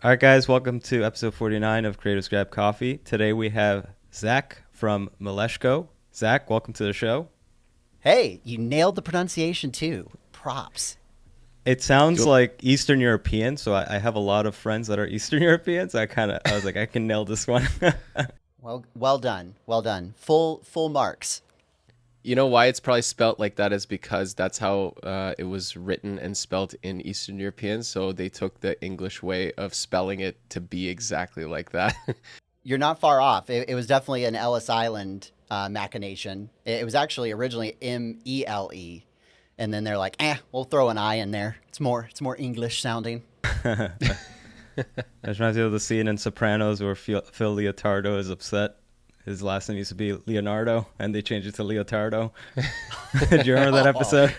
All right, guys, welcome to episode 49 of Creatives Grab Coffee. Today we have Zach from Mileshko. Zach, welcome to the show. Hey, you nailed the pronunciation too. Props. It sounds like Eastern European, so I have a lot of friends that are Eastern Europeans. I was like, I can nail this one. Well done. Well done. Full marks. You know why it's probably spelt like that is because that's how it was written and spelt in Eastern European. So they took the English way of spelling it to be exactly like that. You're not far off. It was definitely an Ellis Island machination. It was actually originally M-E-L-E. And then they're like, we'll throw an I in there. It's more English sounding. I just reminds me of the scene in Sopranos where Phil Leotardo is upset. His last name used to be Leonardo, and they changed it to Leotardo. Do you remember that episode?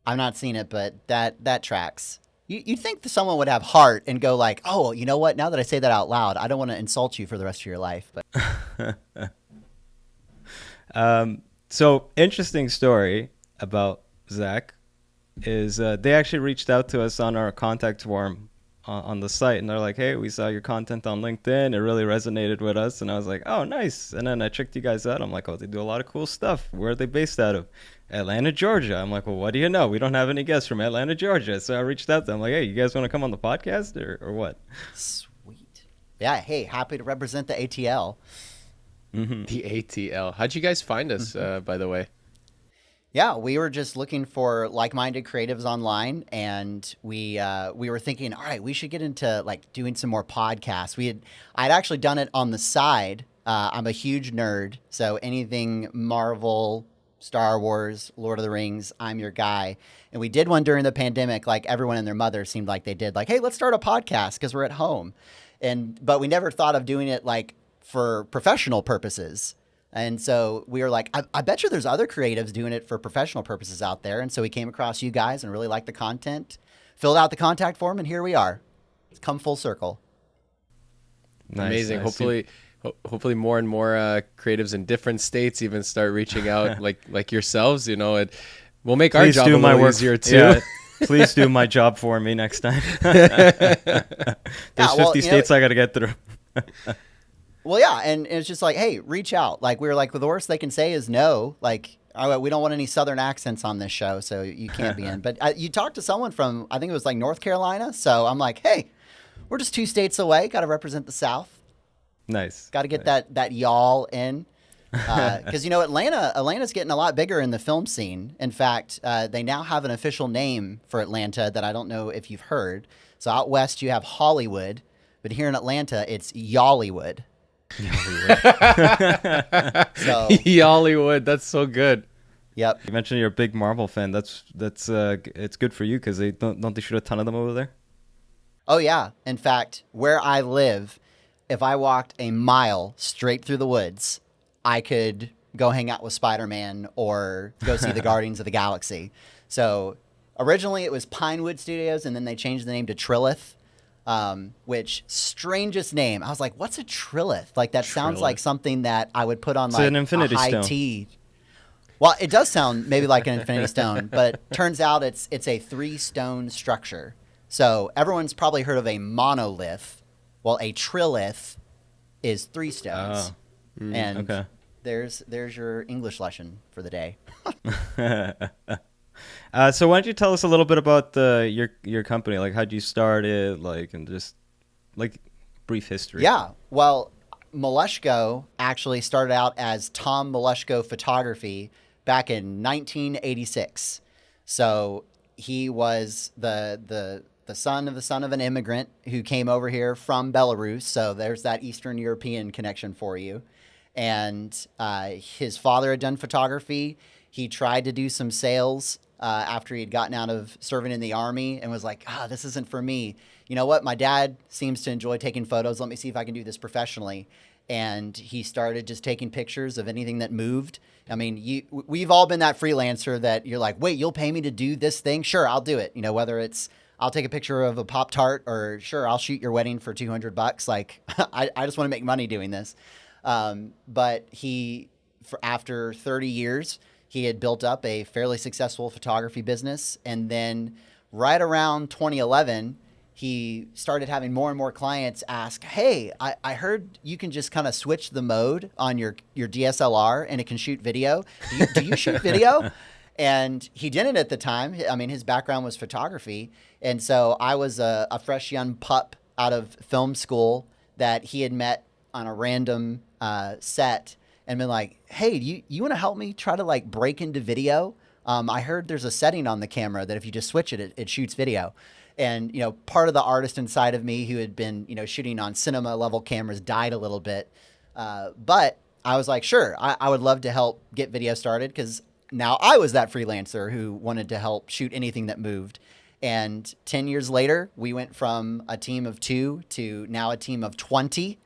I've not seen it, but that tracks. You'd think that someone would have heart and go like, oh, you know what? Now that I say that out loud, I don't want to insult you for the rest of your life. But So, interesting story about Zach is they actually reached out to us on our contact form on the site, and they're like, hey, we saw your content on LinkedIn. It really resonated with us. And I was like, oh, nice. And then I checked you guys out. I'm like, oh, they do a lot of cool stuff. Where are they based out of? Atlanta, Georgia. I'm like, well, what do you know? We don't have any guests from Atlanta, Georgia. So I reached out to them. I'm like, hey, you guys want to come on the podcast or what? Sweet. Yeah, hey, happy to represent the ATL. Mm-hmm. The ATL. How'd you guys find us, by the way? Yeah, we were just looking for like-minded creatives online, and we were thinking, all right, we should get into like doing some more podcasts. I'd actually done it on the side. I'm a huge nerd, so anything Marvel, Star Wars, Lord of the Rings, I'm your guy. And we did one during the pandemic, like everyone and their mother seemed like they did, like, hey, let's start a podcast because we're at home. But we never thought of doing it like for professional purposes. And so we were like, I bet you there's other creatives doing it for professional purposes out there. And so we came across you guys and really liked the content, filled out the contact form, and here we are. It's come full circle. Nice, Amazing. nice. Hopefully more and more creatives in different states even start reaching out like yourselves, you know, it will make our job a little easier too. Yeah, please do my job for me next time. There's 50 states I got to get through. Well, yeah, and it's just like, hey, reach out. Like, we were like, well, the worst they can say is no. Like, all right, we don't want any Southern accents on this show, so you can't be in. But you talked to someone from, I think it was like North Carolina. So I'm like, hey, we're just 2 states away. Got to represent the South. Nice. Got to get that y'all in. Because, you know, Atlanta's getting a lot bigger in the film scene. In fact, they now have an official name for Atlanta that I don't know if you've heard. So out west, you have Hollywood. But here in Atlanta, it's Yallywood. Yallywood, that's so good. Yep. You mentioned you're a big Marvel fan. That's it's good for you because they don't they shoot a ton of them over there? Oh yeah. In fact, where I live, if I walked a mile straight through the woods, I could go hang out with Spider-Man or go see the Guardians of the Galaxy. So originally it was Pinewood Studios, and then they changed the name to Trilith. Which strangest name. I was like, what's a trilith? Like that sounds like something that I would put on like an infinity a high stone. tea. Well, it does sound maybe like an infinity stone, but turns out it's a 3-stone structure. So everyone's probably heard of a monolith. Well, a trilith is 3 stones. And okay. there's your English lesson for the day. So why don't you tell us a little bit about your company? Like, how'd you start it? Like, and just like brief history. Yeah. Well, Mileshko actually started out as Tom Mileshko Photography back in 1986. So he was the son of an immigrant who came over here from Belarus. So there's that Eastern European connection for you. And his father had done photography. He tried to do some sales after he had gotten out of serving in the Army and was like, this isn't for me. You know what? My dad seems to enjoy taking photos. Let me see if I can do this professionally. And he started just taking pictures of anything that moved. I mean, we've all been that freelancer that you're like, wait, you'll pay me to do this thing? Sure, I'll do it. You know, whether it's I'll take a picture of a Pop-Tart or sure, I'll shoot your wedding for $200. Like, I just want to make money doing this. But after 30 years, he had built up a fairly successful photography business. And then right around 2011, he started having more and more clients ask, hey, I heard you can just kind of switch the mode on your DSLR and it can shoot video. Do you shoot video? And he didn't at the time. I mean, his background was photography. And so I was a fresh young pup out of film school that he had met on a random set and been like, hey, you want to help me try to like break into video? I heard there's a setting on the camera that if you just switch it, it shoots video. And, you know, part of the artist inside of me who had been, you know, shooting on cinema level cameras died a little bit. But I was like, sure, I would love to help get video started, because now I was that freelancer who wanted to help shoot anything that moved. And 10 years later, we went from a team of 2 to now a team of 20.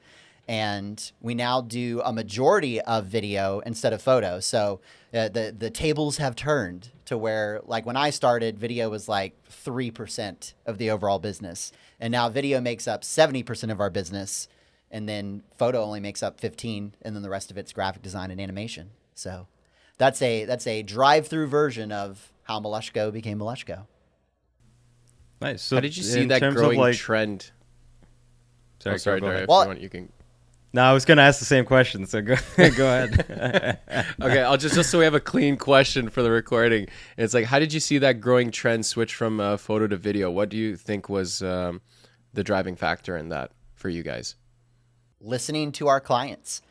And we now do a majority of video instead of photo. So the tables have turned to where, like, when I started, video was like 3% of the overall business. And now video makes up 70% of our business. And then photo only makes up 15%. And then the rest of it's graphic design and animation. So that's a drive-through version of how Mileshko became Mileshko. Nice. So how did you see in that terms growing of, like, trend? Sorry, Sorry, go Dario, ahead. if Well- you want, you can. No, I was going to ask the same question, so go ahead. Okay, I'll just so we have a clean question for the recording. It's like, how did you see that growing trend switch from photo to video? What do you think was the driving factor in that for you guys? Listening to our clients.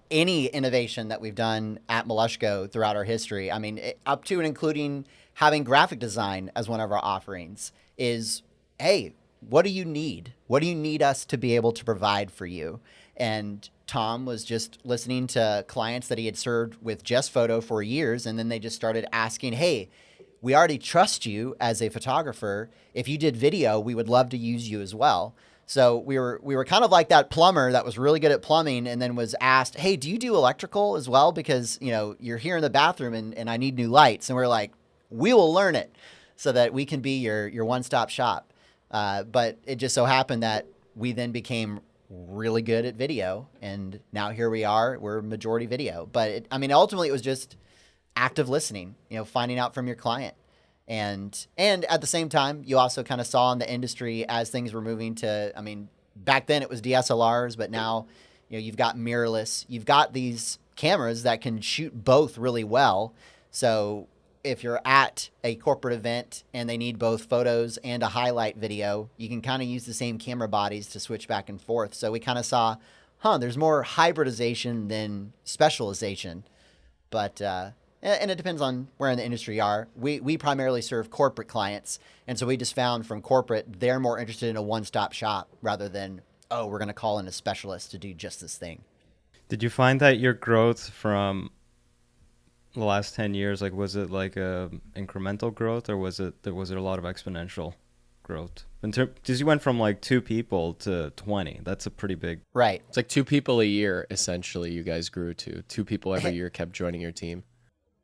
Any innovation that we've done at Mileshko throughout our history, I mean, up to and including having graphic design as one of our offerings, is, hey, what do you need? What do you need us to be able to provide for you? And Tom was just listening to clients that he had served with just photo for years, and then they just started asking, hey, we already trust you as a photographer. If you did video, we would love to use you as well. So we were kind of like that plumber that was really good at plumbing and then was asked, hey, do you do electrical as well? Because, you know, you're here in the bathroom and I need new lights. And we're like, we will learn it so that we can be your one-stop shop. But it just so happened that we then became really good at video, and now here we are, we're majority video. But ultimately it was just active listening, you know, finding out from your client. And at the same time, you also kind of saw in the industry as things were moving to, back then it was DSLRs, but now, you know, you've got mirrorless, you've got these cameras that can shoot both really well. So if you're at a corporate event and they need both photos and a highlight video, you can kind of use the same camera bodies to switch back and forth. So we kind of saw, there's more hybridization than specialization. But, and it depends on where in the industry you are. We primarily serve corporate clients. And so we just found from corporate, they're more interested in a one-stop shop rather than, we're going to call in a specialist to do just this thing. Did you find that your growth from the last 10 years, like, was it like a incremental growth, or was it a lot of exponential growth? Because you went from like 2 people to 20. That's a pretty big. Right. It's like 2 people a year, essentially, you guys grew to. 2 people every year kept joining your team.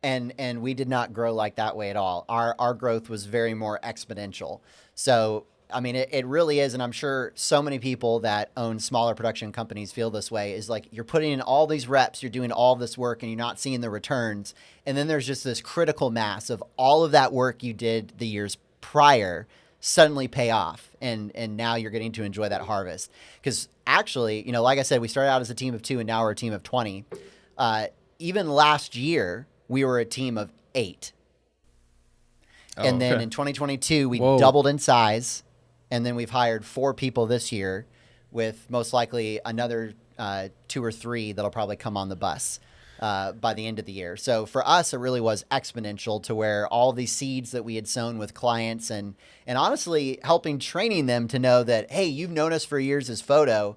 And we did not grow like that way at all. Our growth was very more exponential. So, it really is, and I'm sure so many people that own smaller production companies feel this way, is like you're putting in all these reps, you're doing all this work, and you're not seeing the returns. And then there's just this critical mass of all of that work you did the years prior suddenly pay off. And now you're getting to enjoy that harvest. Because actually, you know, like I said, we started out as a team of 2 and now we're a team of 20. Even last year, we were a team of 8. And then in 2022, we doubled in size. And then we've hired 4 people this year, with most likely another 2 or 3 that'll probably come on the bus by the end of the year. So for us, it really was exponential, to where all these seeds that we had sown with clients and honestly helping training them to know that, hey, you've known us for years as photo.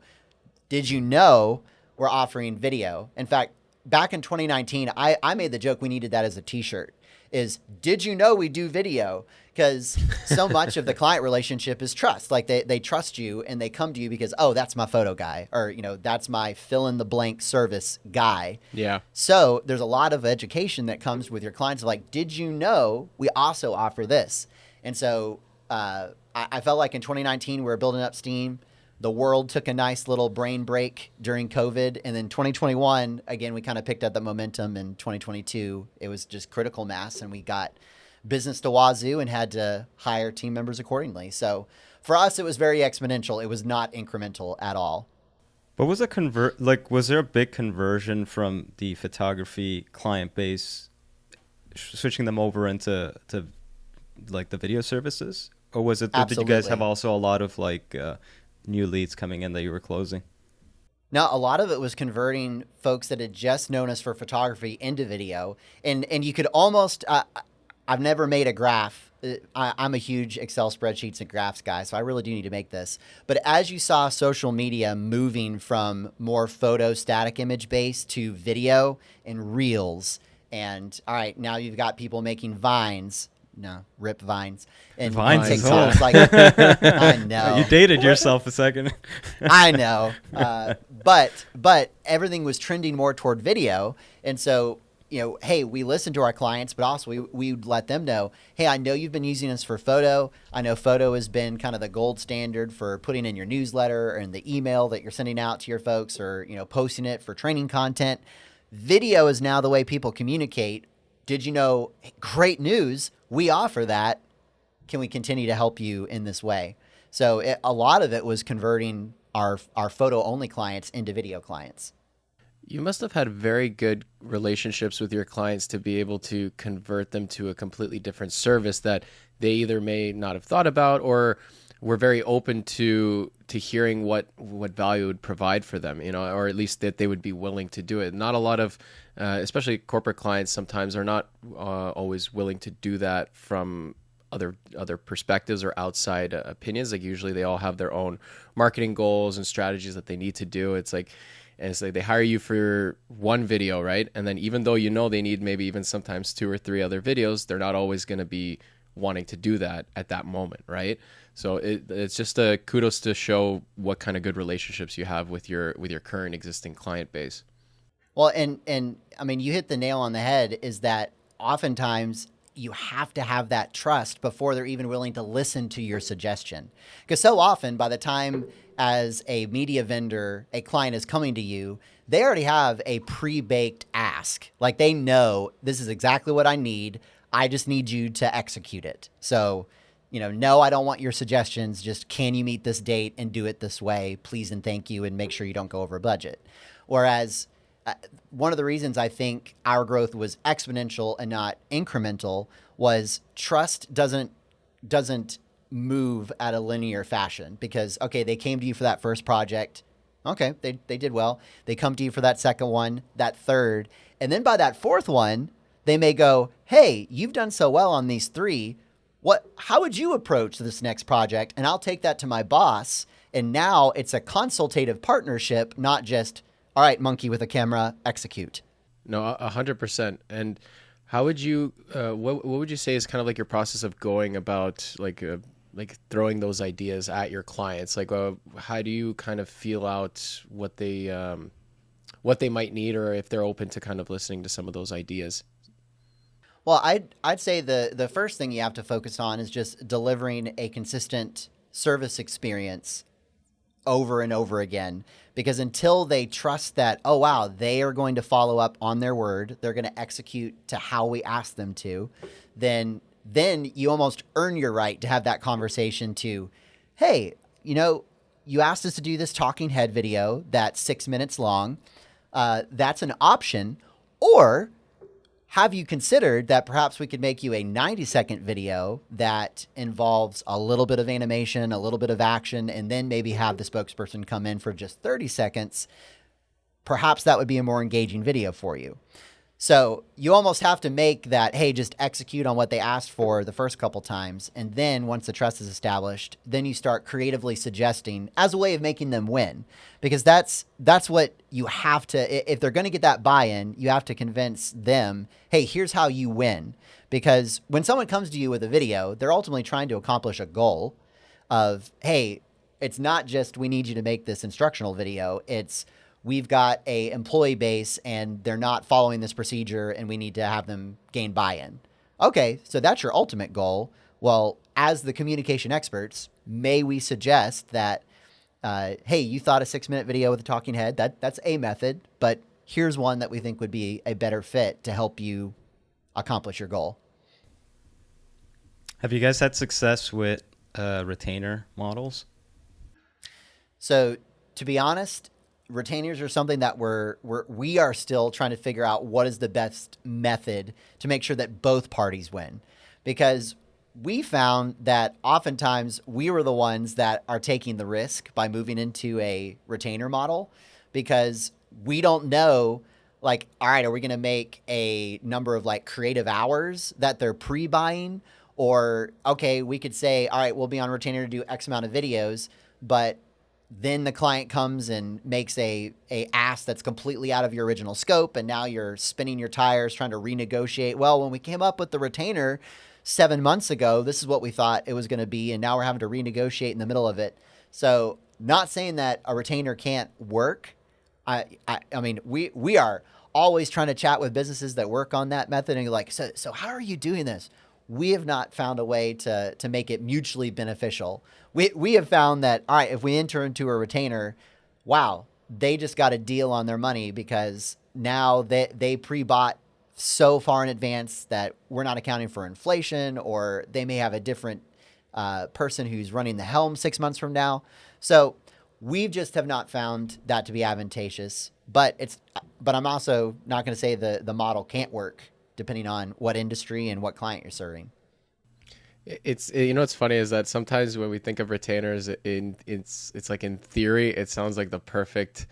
Did you know we're offering video? In fact, back in 2019, I made the joke we needed that as a t-shirt. Is, did you know we do video? Because so much of the client relationship is trust. Like they trust you and they come to you because, that's my photo guy, or, you know, that's my fill in the blank service guy. Yeah. So there's a lot of education that comes with your clients. Like, did you know we also offer this? And so I felt like in 2019, we were building up steam. The world took a nice little brain break during COVID. And then 2021, again, we kind of picked up the momentum. In 2022, it was just critical mass, and we got business to wazoo and had to hire team members accordingly. So For us, it was very exponential. It was not incremental at all. But was there a big conversion from the photography client base, switching them over into like the video services? Or was it, did you guys have also a lot of like new leads coming in that you were closing? No, a lot of it was converting folks that had just known us for photography into video. And you could almost, I've never made a graph. I'm a huge Excel spreadsheets and graphs guy, so I really do need to make this. But as you saw social media moving from more photo static image based to video and reels, and all right, now you've got people making Vines. No, rip Vines. And Vines TikToks. Like, I know. You dated yourself a second. I know. But everything was trending more toward video. And so, hey, we listen to our clients, but also we let them know, hey, I know you've been using us for photo. I know photo has been kind of the gold standard for putting in your newsletter and the email that you're sending out to your folks, or, posting it for training content. Video is now the way people communicate. Did you know? Great news. We offer that. Can we continue to help you in this way? So a lot of it was converting our photo only clients into video clients. You must have had very good relationships with your clients to be able to convert them to a completely different service that they either may not have thought about or were very open to hearing what value it would provide for them, or at least that they would be willing to do it. Not a lot of, especially corporate clients, sometimes are not always willing to do that from other perspectives or outside opinions. Like usually they all have their own marketing goals and strategies that they need to do. It's like they hire you for one video, right? And then even though they need maybe even sometimes 2 or 3 other videos, they're not always going to be wanting to do that at that moment, right? So it's just a kudos to show what kind of good relationships you have with your current existing client base. Well, and I mean, you hit the nail on the head, is that oftentimes you have to have that trust before they're even willing to listen to your suggestion. Because so often by the time as a media vendor, a client is coming to you, they already have a pre-baked ask. Like they know this is exactly what I need. I just need you to execute it. So, no, I don't want your suggestions. Just can you meet this date and do it this way, please and thank you, and make sure you don't go over budget. Whereas one of the reasons I think our growth was exponential and not incremental was trust doesn't move at a linear fashion, because, okay, they came to you for that first project. Okay, they did well. They come to you for that second one, that third. And then by that fourth one, they may go, hey, you've done so well on these 3. How would you approach this next project? And I'll take that to my boss. And now it's a consultative partnership, not just, all right, monkey with a camera, execute. No, 100%. And how would you, what would you say is kind of like your process of going about like throwing those ideas at your clients? Like, how do you kind of feel out what they might need, or if they're open to kind of listening to some of those ideas? Well, I'd say the first thing you have to focus on is just delivering a consistent service experience over and over again. Because until they trust that, oh, wow, they are going to follow up on their word, they're going to execute to how we ask them to, then you almost earn your right to have that conversation to, hey, you asked us to do this talking head video that's 6 minutes long. That's an option. Or have you considered that perhaps we could make you a 90-second video that involves a little bit of animation, a little bit of action, and then maybe have the spokesperson come in for just 30 seconds? Perhaps that would be a more engaging video for you. So you almost have to make that, hey, just execute on what they asked for the first couple times. And then once the trust is established, then you start creatively suggesting as a way of making them win. Because that's what you have to, if they're going to get that buy-in, you have to convince them, hey, here's how you win. Because when someone comes to you with a video, they're ultimately trying to accomplish a goal of, hey, it's not just we need you to make this instructional video. It's we've got a employee base and they're not following this procedure and we need to have them gain buy-in. Okay, so that's your ultimate goal. Well, as the communication experts, may we suggest that, hey, you thought a 6-minute video with a talking head, that's a method, but here's one that we think would be a better fit to help you accomplish your goal. Have you guys had success with retainer models? So to be honest, retainers are something that we are still trying to figure out what is the best method to make sure that both parties win, because we found that oftentimes we were the ones that are taking the risk by moving into a retainer model, because we don't know, like, all right, are we going to make a number of like creative hours that they're pre-buying? Or, okay, we could say, all right, we'll be on retainer to do X amount of videos, but then the client comes and makes a ask that's completely out of your original scope, and now you're spinning your tires trying to renegotiate. Well, when we came up with the retainer 7 months ago, this is what we thought it was going to be, and now we're having to renegotiate in the middle of it. So, not saying that a retainer can't work. I mean, we are always trying to chat with businesses that work on that method, and you're like, so how are you doing this? We have not found a way to make it mutually beneficial. We have found that, all right, if we enter into a retainer, wow, they just got a deal on their money, because now they pre-bought so far in advance that we're not accounting for inflation, or they may have a different person who's running the helm 6 months from now. So we just have not found that to be advantageous. But I'm also not going to say the model can't work, depending on what industry and what client you're serving. It's, you know, what's funny is that sometimes when we think of retainers, it's like, in theory, it sounds like the perfect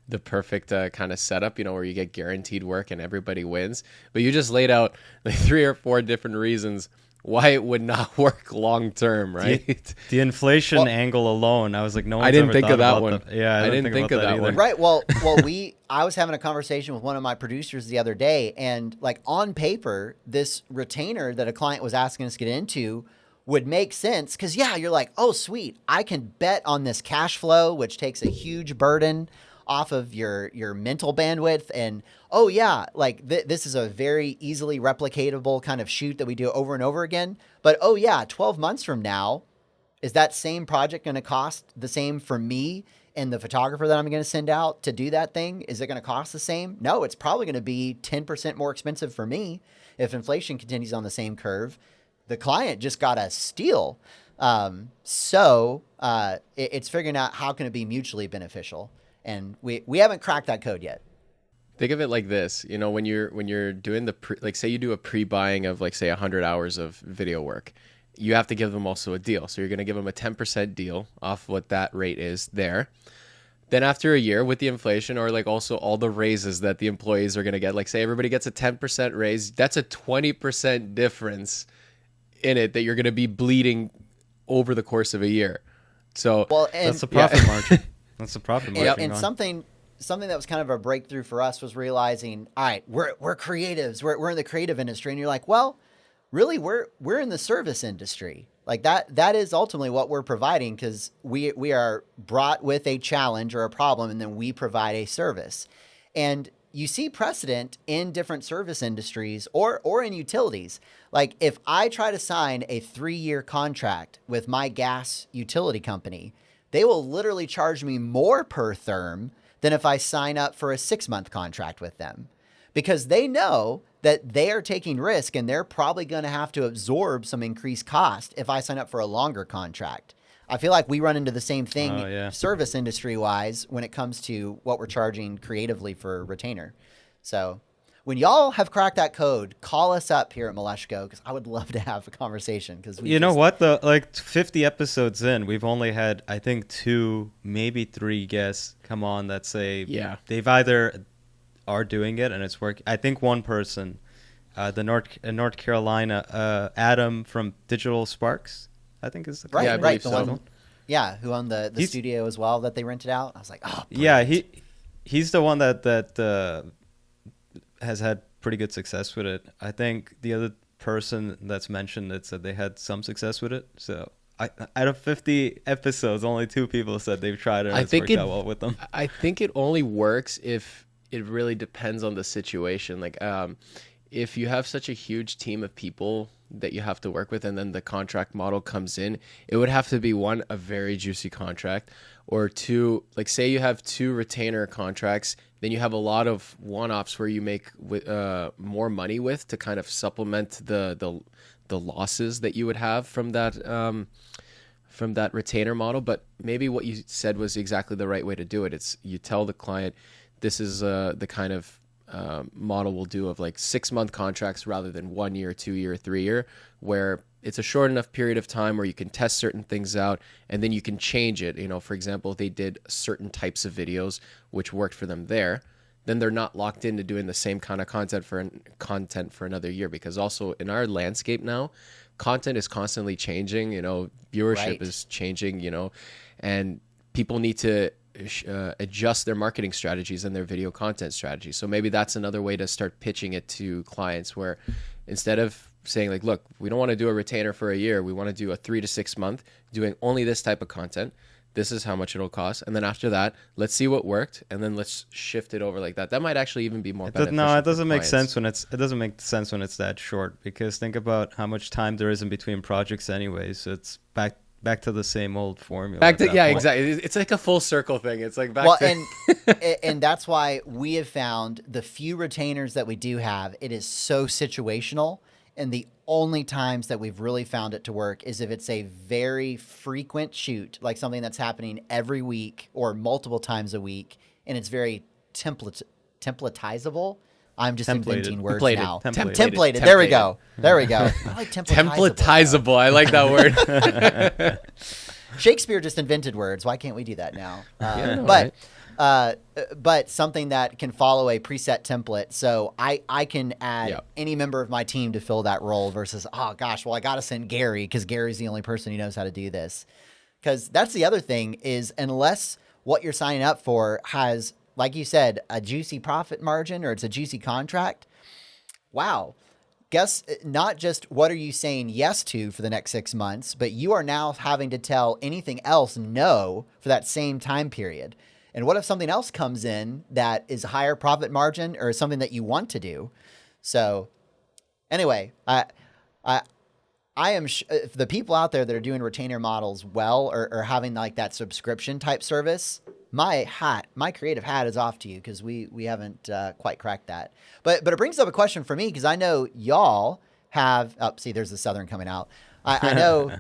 kind of setup, you know, where you get guaranteed work and everybody wins. But you just laid out like 3 or 4 different reasons why it would not work long term, right? The inflation angle alone, I was like, no one's I didn't ever think thought of that about one. Yeah, I didn't think of that either. one. Right. Well, I was having a conversation with one of my producers the other day, and like on paper, this retainer that a client was asking us to get into would make sense, because you're like, oh, sweet, I can bet on this cash flow, which takes a huge burden off of your mental bandwidth. And oh yeah, like this is a very easily replicatable kind of shoot that we do over and over again. But oh yeah, 12 months from now, is that same project going to cost the same for me and the photographer that I'm going to send out to do that thing? Is it going to cost the same? No, it's probably going to be 10% more expensive for me if inflation continues on the same curve. The client just got a steal. It's figuring out how can it be mutually beneficial. And we haven't cracked that code yet. Think of it like this, you know, when you're doing like say you do a pre-buying of like say 100 hours of video work, you have to give them also a deal. So you're going to give them a 10% deal off what that rate is there. Then after a year with the inflation, or like also all the raises that the employees are going to get, like say everybody gets a 10% raise, that's a 20% difference in it that you're going to be bleeding over the course of a year. So that's the profit margin. That's the profit margin. And something that was kind of a breakthrough for us was realizing, all right, we're creatives. We're in the creative industry. And you're like, well, really, we're in the service industry. Like that is ultimately what we're providing, because we are brought with a challenge or a problem, and then we provide a service. And you see precedent in different service industries or in utilities. Like if I try to sign a 3-year contract with my gas utility company, they will literally charge me more per therm than if I sign up for a 6-month contract with them, because they know that they are taking risk and they're probably going to have to absorb some increased cost if I sign up for a longer contract. I feel like we run into the same thing service industry wise when it comes to what we're charging creatively for retainer. So when y'all have cracked that code, call us up here at Mileshko, because I would love to have a conversation. Because know what, like 50 episodes in, we've only had I think 2, maybe 3 guests come on that say they've either are doing it and it's working. I think one person, the North Carolina, Adam from Digital Sparks, I think is the right. The one, who owned the studio as well that they rented out. I was like, oh, brilliant. Yeah, he's the one that has had pretty good success with it. I think the other person that's mentioned it said they had some success with it. So out of 50 episodes, only 2 people said they've tried it and it's worked out well with them. I think it only works if it really depends on the situation. Like if you have such a huge team of people that you have to work with, and then the contract model comes in, it would have to be 1, a very juicy contract, or 2, like say you have 2 retainer contracts, then you have a lot of one-offs where you make more money with to kind of supplement the losses that you would have from that from that retainer model, but maybe what you said was exactly the right way to do it. It's you tell the client, this is the kind of model we'll do of like 6-month contracts rather than 1 year, 2 year, 3 year, where it's a short enough period of time where you can test certain things out and then you can change it. You know, for example, they did certain types of videos which worked for them there, then they're not locked into doing the same kind of content for another year, because also in our landscape now, content is constantly changing, you know, viewership is changing, you know, and people need to adjust their marketing strategies and their video content strategies. So maybe that's another way to start pitching it to clients, where instead of saying like, look, we don't want to do a retainer for a year, we want to do a 3 to 6 month doing only this type of content. This is how much it'll cost. And then after that, let's see what worked. And then let's shift it over like that. That might actually even be more beneficial. No, it doesn't make sense when it doesn't make sense when it's that short, because think about how much time there is in between projects anyways. So it's back to the same old formula. Exactly. It's like a full circle thing. It's like back to... and that's why we have found the few retainers that we do have, it is so situational. And the only times that we've really found it to work is if it's a very frequent shoot, like something that's happening every week or multiple times a week, and it's very templatizable. I'm just inventing words now. Templated. There we go. There we go. I like templatizable. I like that word. Shakespeare just invented words. Why can't we do that now? But something that can follow a preset template. So I can add any member of my team to fill that role versus, oh gosh, well, I got to send Gary because Gary's the only person who knows how to do this. Because that's the other thing is, unless what you're signing up for has, like you said, a juicy profit margin or it's a juicy contract, wow. Guess not just what are you saying yes to for the next 6 months, but you are now having to tell anything else no for that same time period. And what if something else comes in that is a higher profit margin or something that you want to do? So anyway, I am the people out there that are doing retainer models well or having like that subscription type service, my creative hat is off to you, because we haven't quite cracked that. But it brings up a question for me, because I know y'all have, see, there's the Southern coming out. I know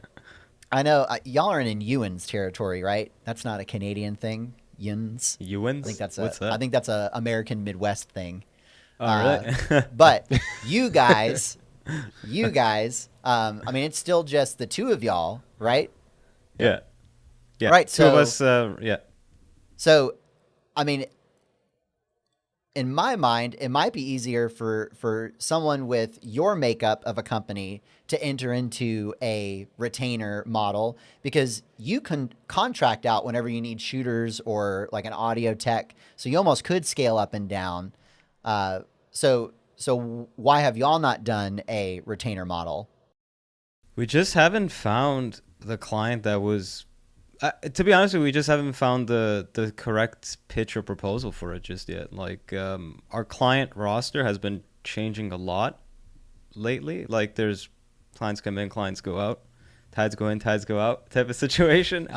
y'all are in Ewan's territory, right? That's not a Canadian thing. Yuns. Ewans? What's that? I think that's a American Midwest thing. Oh, really? But you guys, I mean, it's still just the two of y'all, right? Yeah. Right. Two of us. Yeah. So, I mean, in my mind, it might be easier for someone with your makeup of a company to enter into a retainer model, because you can contract out whenever you need shooters or like an audio tech. So you almost could scale up and down. So why have y'all not done a retainer model? We just haven't found the client that was, to be honest with you, we just haven't found the correct pitch or proposal for it just yet. Like, our client roster has been changing a lot lately. Like, there's clients come in, clients go out, tides go in, tides go out type of situation.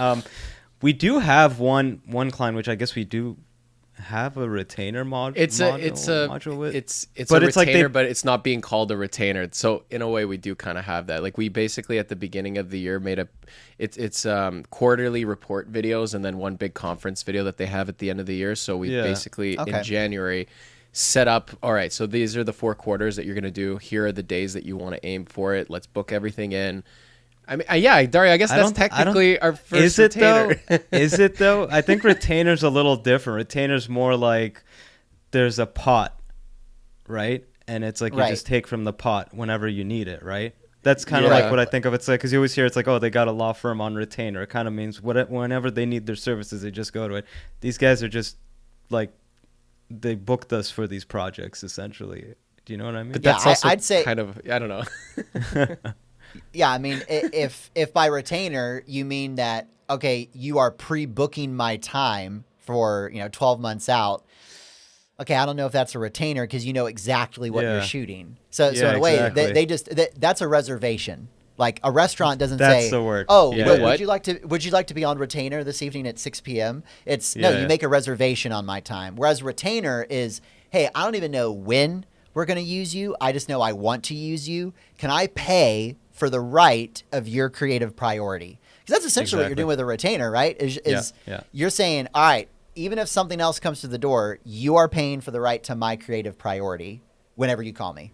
We do have one client, which I guess we do have a retainer module. It's a retainer, but it's not being called a retainer. So in a way, we do kind of have that. Like, we basically at the beginning of the year made it's quarterly report videos and then one big conference video that they have at the end of the year. So we basically in January set up, all right, so these are the 4 quarters that you're going to do. Here are the days that you want to aim for it. Let's book everything in. I mean, Dario, I guess that's technically our first retainer. Is it though? I think retainer's a little different. Retainer's more like there's a pot, right? And it's like you just take from the pot whenever you need it, right? That's kind of like what I think of. It's like, because you always hear it's like, oh, they got a law firm on retainer. It kind of means whenever they need their services, they just go to it. These guys are just like, they booked us for these projects essentially. Do you know what I mean? But that's also I'd say kind of, I don't know. Yeah, I mean, if by retainer you mean that, okay, you are pre-booking my time for 12 months out. Okay, I don't know if that's a retainer, because you know exactly what you're shooting. So in a way, they just that's a reservation. Like, a restaurant doesn't say, that's the word. Oh, would you like to be on retainer this evening at 6 p.m.? It's no, you make a reservation on my time. Whereas retainer is, hey, I don't even know when we're going to use you. I just know I want to use you. Can I pay for the right of your creative priority? Because that's essentially what you're doing with a retainer, right? You're saying, all right, even if something else comes to the door, you are paying for the right to my creative priority whenever you call me.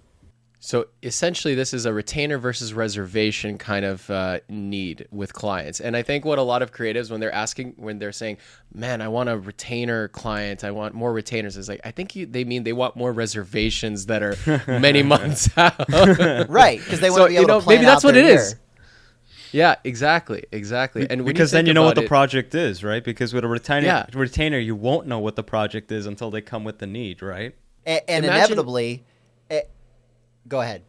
So essentially, this is a retainer versus reservation kind of need with clients. And I think what a lot of creatives, when they're saying, man, I want a retainer client, I want more retainers, is like, I think they mean they want more reservations that are many months out. Right, because they want to be able to plan maybe that's out what their it year. is. Yeah, exactly. And because then you know what the project is, right? Because with a retainer, you won't know what the project is until they come with the need, right? And inevitably... Go ahead.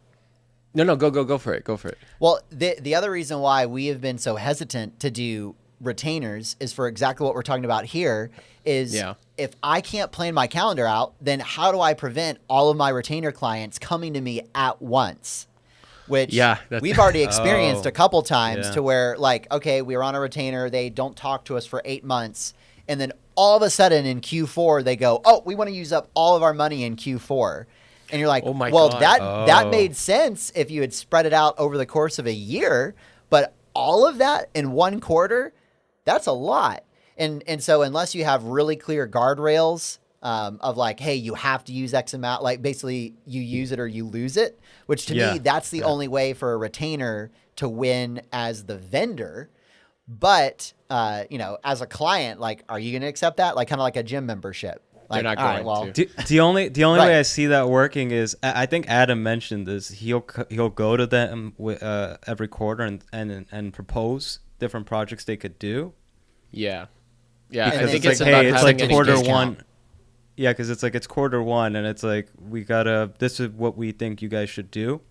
No, go for it. Go for it. Well, the other reason why we have been so hesitant to do retainers is for exactly what we're talking about here is if I can't plan my calendar out, then how do I prevent all of my retainer clients coming to me at once? Which we've already experienced a couple times to where, like, okay, we were on a retainer, they don't talk to us for 8 months, and then all of a sudden in Q4 they go, oh, we want to use up all of our money in Q4. And you're like, that made sense if you had spread it out over the course of a year, but all of that in one quarter, that's a lot. And so unless you have really clear guardrails of like, hey, you have to use X amount, like basically you use it or you lose it, which to me, that's the only way for a retainer to win as the vendor. But, as a client, like, are you going to accept that? Like kind of like a gym membership. They're not going to. The only way I see that working is I think Adam mentioned this. He'll go to them every quarter and propose different projects they could do. Yeah. Because I think it's like, hey, it's like quarter discount. one. Yeah, because it's quarter one, and it's like this is what we think you guys should do,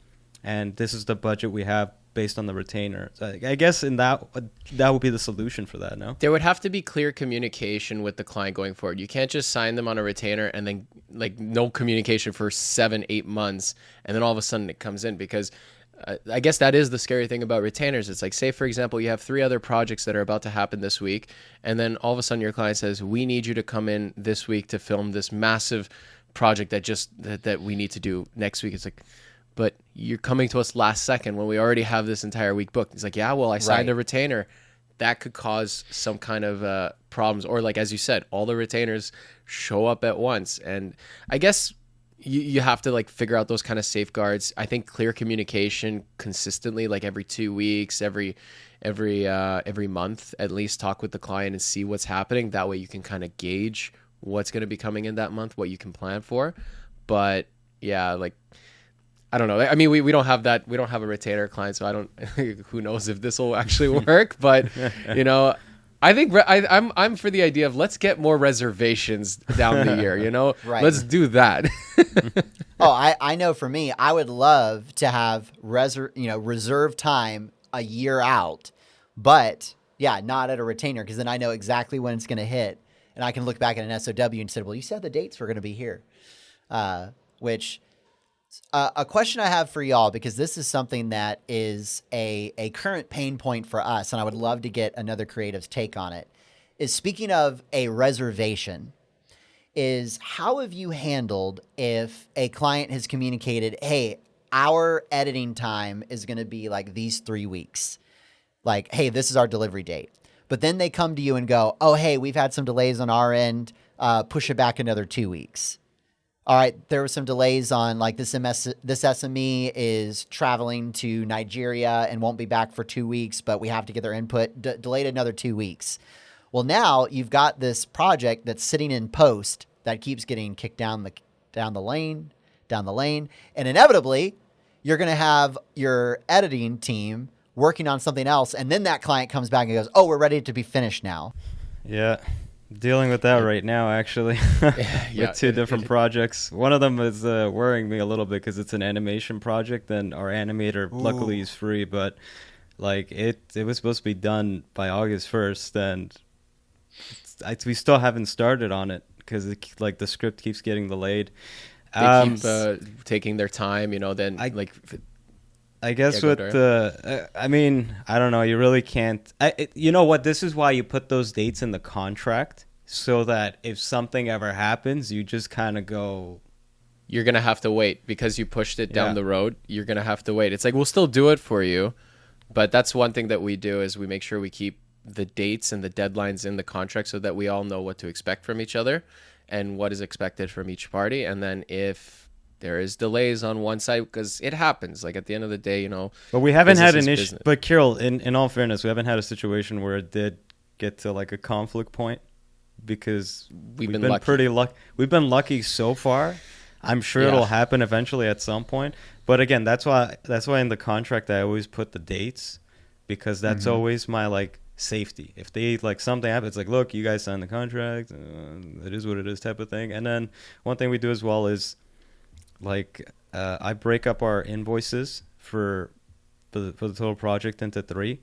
and this is the budget we have based on the retainer. So I guess in that would be the solution for that, no? There would have to be clear communication with the client going forward. You can't just sign them on a retainer and then like no communication for 7-8 months, and then all of a sudden it comes in, because I guess that is the scary thing about retainers. It's like, say, for example, you have 3 other projects that are about to happen this week, and then all of a sudden your client says, we need you to come in this week to film this massive project that we need to do next week. It's like, but you're coming to us last second when we already have this entire week booked. It's like, yeah, well, I signed a retainer. That could cause some kind of problems. Or like, as you said, all the retainers show up at once. And I guess you have to like figure out those kind of safeguards. I think clear communication consistently, like every 2 weeks, every month, at least talk with the client and see what's happening. That way you can kind of gauge what's going to be coming in that month, what you can plan for. But yeah, like, I don't know. I mean, we don't have that. We don't have a retainer client, so I don't. Who knows if this will actually work? But I think I'm for the idea of let's get more reservations down the year. Right. Let's do that. I know. For me, I would love to have reserve time a year out, but not at a retainer, because then I know exactly when it's going to hit, and I can look back at an SOW and say, well, you said the dates were going to be here, which. A question I have for y'all, because this is something that is a current pain point for us, and I would love to get another creative's take on it, is speaking of a reservation, is how have you handled if a client has communicated, hey, our editing time is going to be like these 3 weeks. Like, hey, this is our delivery date. But then they come to you and go, oh, hey, we've had some delays on our end. Push it back another 2 weeks. All right, there were some delays on like this SME is traveling to Nigeria and won't be back for 2 weeks, but we have to get their input. Delayed another 2 weeks. Well, now you've got this project that's sitting in post that keeps getting kicked down the lane, and inevitably you're going to have your editing team working on something else, and then that client comes back and goes, "Oh, we're ready to be finished now." Yeah. Dealing with that right now, actually, with 2 different projects. One of them is worrying me a little bit because it's an animation project, and our animator, luckily, is free. But like it was supposed to be done by August 1st, and we still haven't started on it because like the script keeps getting delayed. They keep taking their time, Then I guess with I mean, I don't know. You really can't. You know what? This is why you put those dates in the contract, so that if something ever happens, you just kind of go. You're going to have to wait because you pushed it down the road. You're going to have to wait. It's like, we'll still do it for you, But that's one thing that we do is we make sure we keep the dates and the deadlines in the contract so that we all know what to expect from each other and what is expected from each party. And then if there is delays on one side, because it happens, like at the end of the day, But we haven't had business an is issue. business. But Kirill, in all fairness, we haven't had a situation where it did get to like a conflict point because We've been lucky. pretty lucky. We've been lucky so far. I'm sure Yeah. it'll happen eventually at some point. But again, that's why in the contract I always put the dates, because that's always my like safety. If they like something happens, it's like, look, you guys signed the contract. It is what it is, type of thing. And then one thing we do as well is like I break up our invoices for the total project into 3.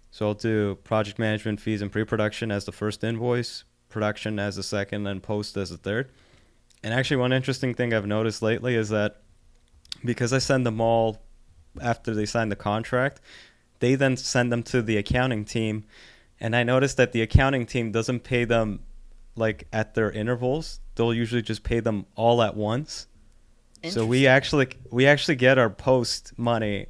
So I'll do project management fees and pre-production as the first invoice, production as the second, and post as the third. And actually, one interesting thing I've noticed lately is that because I send them all after they sign the contract, they then send them to the accounting team. And I noticed that the accounting team doesn't pay them like at their intervals. They'll usually just pay them all at once. So we actually get our post money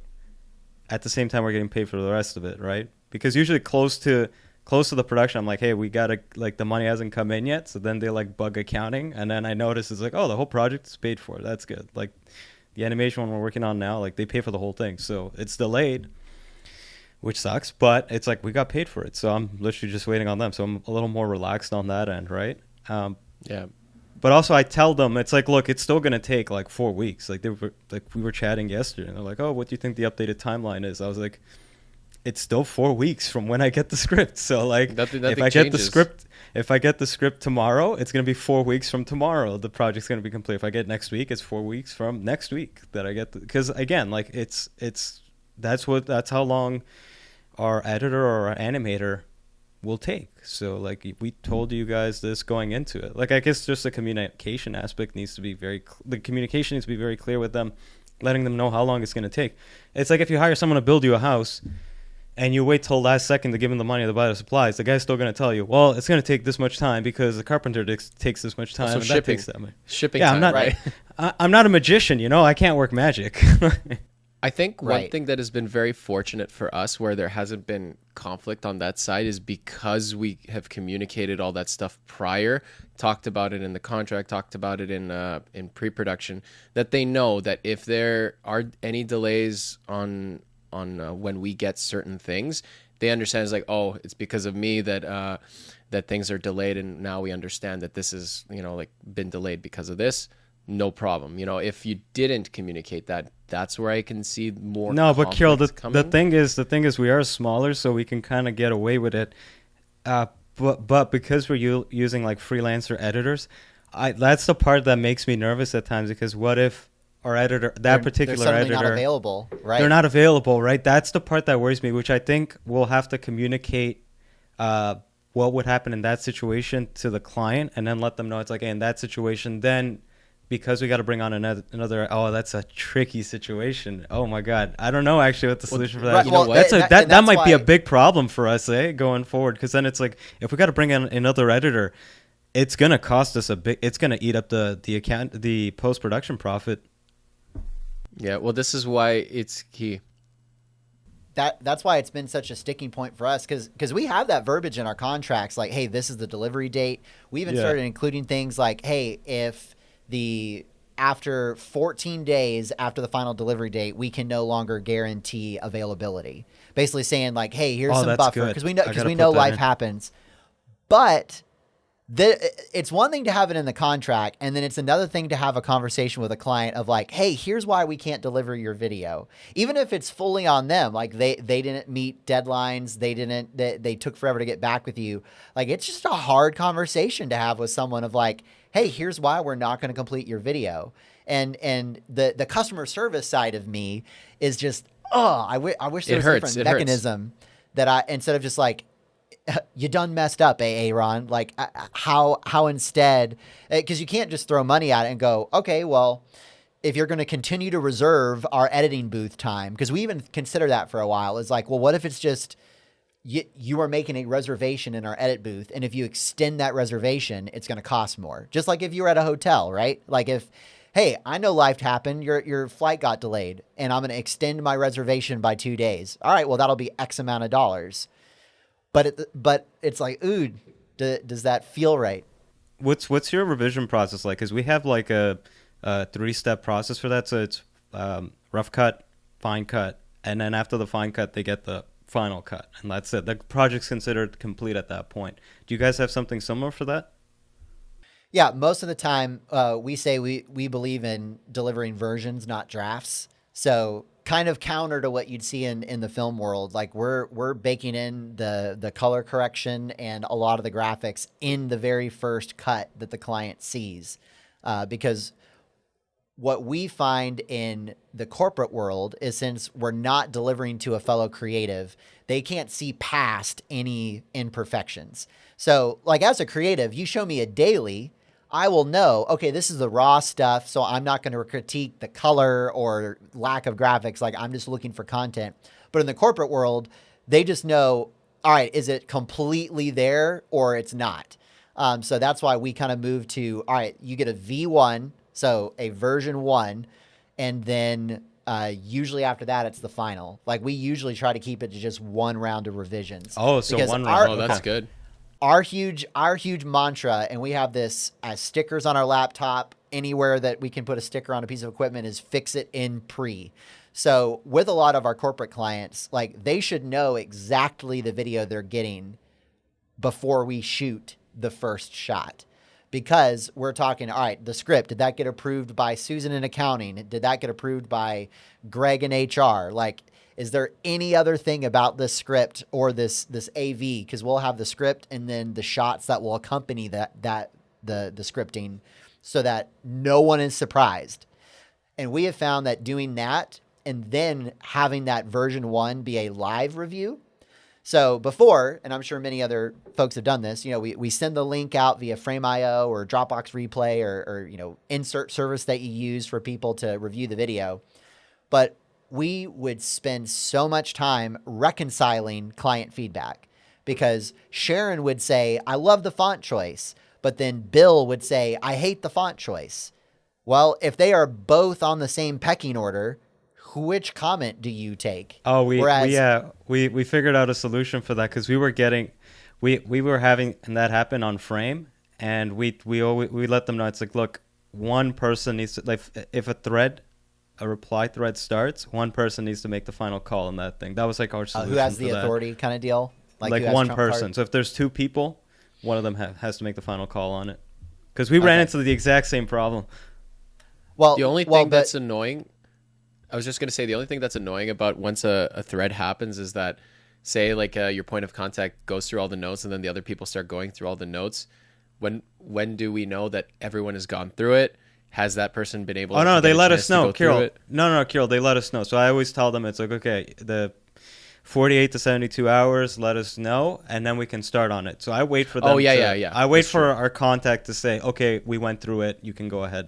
at the same time we're getting paid for the rest of it, right? Because usually close to the production, I'm like, hey, we gotta, like, the money hasn't come in yet. So then they like bug accounting, and then I notice it's like, oh, the whole project is paid for. That's good. Like the animation one we're working on now, like they pay for the whole thing, so it's delayed, which sucks, but it's like we got paid for it. So I'm literally just waiting on them. So I'm a little more relaxed on that end, right? Yeah. But also I tell them, it's like, look, it's still going to take like 4 weeks. Like we were chatting yesterday, and they're like, oh, what do you think the updated timeline is? I was like, it's still 4 weeks from when I get the script. So like Nothing if I get the changes. script tomorrow, it's going to be 4 weeks from tomorrow. The project's going to be complete. If I get next week, it's 4 weeks from next week that I get because again, like that's how long our editor or our animator will take. So like we told you guys this going into it. Like I guess just the communication aspect needs to be very clear with them, letting them know how long it's going to take. It's like if you hire someone to build you a house and you wait till last second to give them the money to buy the supplies, the guy's still going to tell you, well, it's going to take this much time because the carpenter takes this much time. Also and shipping. That takes that much. Shipping Yeah, time, I'm not right? I'm not a magician, I can't work magic. I think one Right. thing that has been very fortunate for us where there hasn't been conflict on that side is because we have communicated all that stuff prior, talked about it in the contract, talked about it in pre-production, that they know that if there are any delays on when we get certain things, they understand it's like, oh, it's because of me that that things are delayed, and now we understand that this is like been delayed because of this. No problem. If you didn't communicate that, that's where I can see more. No, but Kirill, the coming. thing is we are smaller, so we can kind of get away with it. But because we're using like freelancer editors, that's the part that makes me nervous at times, because what if our editor, they're particular suddenly editor, not available, right? they're not available, right? That's the part that worries me, which I think we'll have to communicate what would happen in that situation to the client, and then let them know it's like, hey, in that situation, then because we got to bring on another. Oh, that's a tricky situation. Oh my God, I don't know actually what the solution for that. right, is. well, That might be a why- big problem for us, going forward. Because then it's like if we got to bring in another editor, it's gonna cost us a big. It's gonna eat up the post production profit. Yeah, well, this is why it's key. That's why it's been such a sticking point for us, because we have that verbiage in our contracts, like, hey, this is the delivery date. We even started including things like, hey, if after 14 days after the final delivery date, we can no longer guarantee availability. Basically saying like, hey, here's some that's buffer, good. because we I gotta know put that life in. happens. But it's one thing to have it in the contract, and then it's another thing to have a conversation with a client of like, hey, here's why we can't deliver your video, even if it's fully on them. Like they didn't meet deadlines, they took forever to get back with you. Like it's just a hard conversation to have with someone of like, hey, here's why we're not going to complete your video. And the customer service side of me is just, I wish there was a different mechanism that I, instead of just like, you done messed up, Ron. Like how instead, because you can't just throw money at it and go, okay, well, if you're going to continue to reserve our editing booth time, because we even consider that for a while, is like, well, what if it's just you are making a reservation in our edit booth, and if you extend that reservation, it's going to cost more. Just like if you were at a hotel, right? Like if hey, I know life happened. Your flight got delayed, and I'm going to extend my reservation by 2 days. All right, well, that'll be X amount of dollars. But it's like, ooh, does that feel right? What's your revision process like? Because we have like a 3-step process for that. So it's rough cut, fine cut, and then after the fine cut, they get the final cut, and that's it. The project's considered complete at that point. Do you guys have something similar for that? Yeah, most of the time we say we believe in delivering versions, not drafts. So kind of counter to what you'd see in the film world, like we're baking in the color correction and a lot of the graphics in the very first cut that the client sees, because what we find in the corporate world is, since we're not delivering to a fellow creative, they can't see past any imperfections. So like as a creative, you show me a daily, I will know, okay, this is the raw stuff, so I'm not going to critique the color or lack of graphics. Like, I'm just looking for content. But in the corporate world, they just know, all right, is it completely there or it's not? So that's why we kind of move to, all right, you get a V1, so a version 1, and then usually after that, it's the final. Like, we usually try to keep it to just one round of revisions. Oh, so one round. Oh, that's good. Our huge mantra, and we have this as stickers on our laptop, anywhere that we can put a sticker on a piece of equipment, is fix it in pre. So with a lot of our corporate clients, like, they should know exactly the video they're getting before we shoot the first shot. Because we're talking, all right, the script, did that get approved by Susan in accounting? Did that get approved by Greg in HR? Like, is there any other thing about this script or this AV? Because we'll have the script and then the shots that will accompany the scripting, so that no one is surprised. And we have found that doing that and then having that version 1 be a live review. So before, and I'm sure many other folks have done this, we send the link out via Frame.io or Dropbox Replay or insert service that you use for people to review the video. But we would spend so much time reconciling client feedback, because Sharon would say, I love the font choice, but then Bill would say, I hate the font choice. Well, if they are both on the same pecking order, which comment do you take? Oh, we figured out a solution for that, because we were having that happen on Frame, and we let them know, it's like, look, one person needs to, like, if a reply thread starts, one person needs to make the final call on that thing. That was like our solution. Who has the authority kind of deal? Like one person. Card? So if there's 2 people, one of them has to make the final call on it. Because we ran into the exact same problem. Well, the only thing that's annoying, I was just going to say, the only thing that's annoying about once a thread happens is that, say, like your point of contact goes through all the notes and then the other people start going through all the notes. When do we know that everyone has gone through it? Has that person been able to? Oh, no, they let us know, Kirill. No, Kirill, they let us know. So I always tell them, it's like, okay, the 48 to 72 hours, let us know, and then we can start on it. So I wait for them. Oh, yeah. I wait for our contact to say, okay, we went through it, you can go ahead.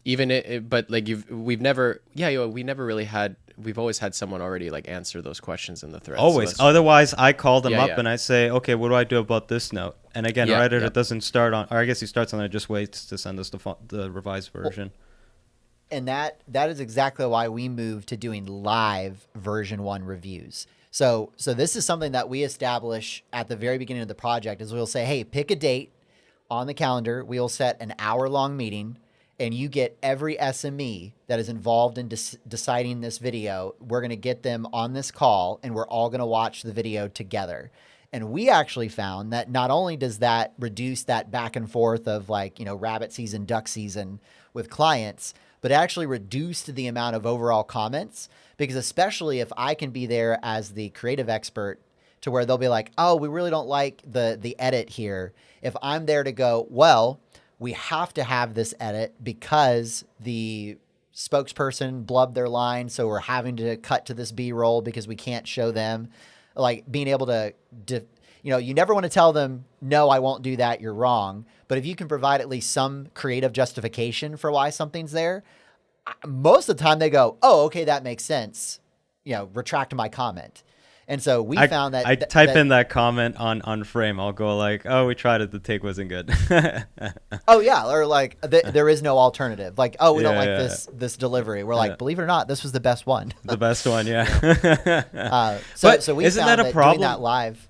But like we never really had. We've always had someone already like answer those questions in the thread. Always. So otherwise, I call them up and I say, okay, what do I do about this note? And again, it doesn't start on, or I guess he starts on it, just waits to send us the revised version. And that is exactly why we moved to doing live version 1 reviews. So this is something that we establish at the very beginning of the project, is we'll say, hey, pick a date on the calendar. We'll set an hour-long meeting, and you get every SME that is involved in deciding this video. We're going to get them on this call, and we're all going to watch the video together. And we actually found that not only does that reduce that back and forth of, like, rabbit season, duck season with clients, but it actually reduced the amount of overall comments, because especially if I can be there as the creative expert, to where they'll be like, oh, we really don't like the edit here. If I'm there to go, well, we have to have this edit because the spokesperson blubbed their line, so we're having to cut to this B-roll because we can't show them. Like, being able to, you never want to tell them, no, I won't do that, you're wrong. But if you can provide at least some creative justification for why something's there, most of the time they go, oh, okay, that makes sense. Retract my comment. And so we found that I type in that comment on frame. I'll go like, oh, we tried it. The take wasn't good. Oh yeah, or like there is no alternative. Like, oh, we don't like Yeah. this delivery. We're like, believe it or not, this was the best one. The best one, yeah. But So we isn't found that a doing problem? that live.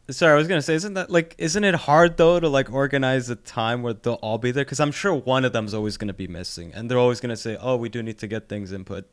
Sorry, I was gonna say, isn't it hard though to like organize a time where they'll all be there? Because I'm sure one of them's always gonna be missing, and they're always gonna say, oh, we do need to get things input.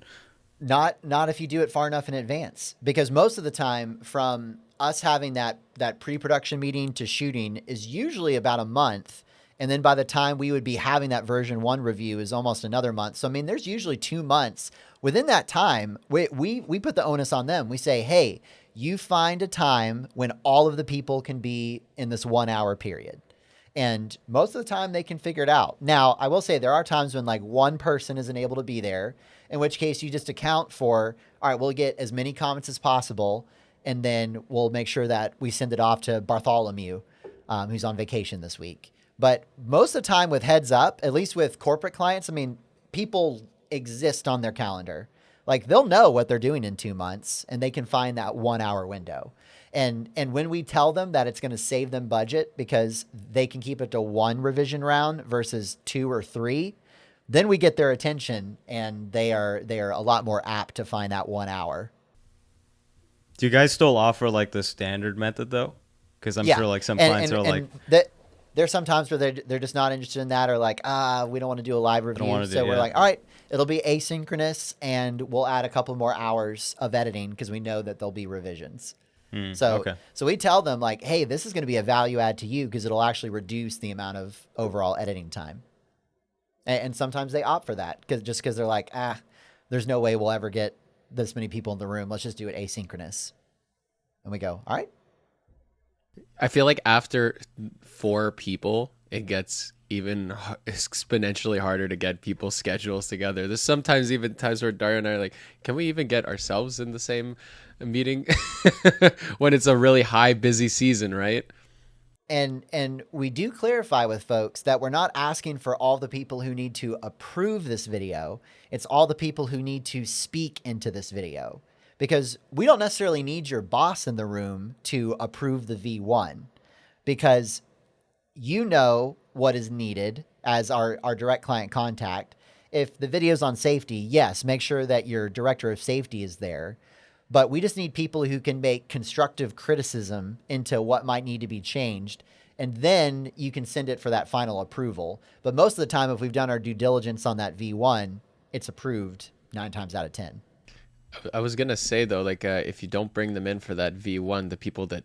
Not if you do it far enough in advance, because most of the time from us having that pre-production meeting to shooting is usually about a month, and then by the time we would be having that version 1 review is almost another month. So I mean, there's usually 2 months. Within that time, we put the onus on them. We say, hey, you find a time when all of the people can be in this 1 hour period. And most of the time they can figure it out. Now, I will say there are times when like one person isn't able to be there, in which case you just account for, all right, we'll get as many comments as possible, and then we'll make sure that we send it off to Bartholomew, who's on vacation this week. But most of the time with heads up, at least with corporate clients, I mean, people exist on their calendar. Like they'll know what they're doing in 2 months, and they can find that 1 hour window. And when we tell them that it's going to save them budget because they can keep it to 1 revision round versus 2 or 3, then we get their attention, and they are a lot more apt to find that 1 hour. Do you guys still offer like the standard method though? Because I'm sure like some clients are like, there's some times where they're just not interested in that, or like, we don't want to do a live review. So we're like, all right, it'll be asynchronous, and we'll add a couple more hours of editing because we know that there'll be revisions. So we tell them like, hey, this is going to be a value add to you because it'll actually reduce the amount of overall editing time. And sometimes they opt for that because they're like, there's no way we'll ever get this many people in the room. Let's just do it asynchronous. And we go, all right. I feel like after 4 people, it gets even exponentially harder to get people's schedules together. There's sometimes even times where Dario and I are like, can we even get ourselves in the same meeting when it's a really high, busy season, right? And we do clarify with folks that we're not asking for all the people who need to approve this video. It's all the people who need to speak into this video, because we don't necessarily need your boss in the room to approve the V1, because you know what is needed as our direct client contact. If the video's on safety, yes, make sure that your director of safety is there. But we just need people who can make constructive criticism into what might need to be changed. And then you can send it for that final approval. But most of the time, if we've done our due diligence on that V1, it's approved 9 times out of 10. I was going to say, though, like if you don't bring them in for that V1, the people that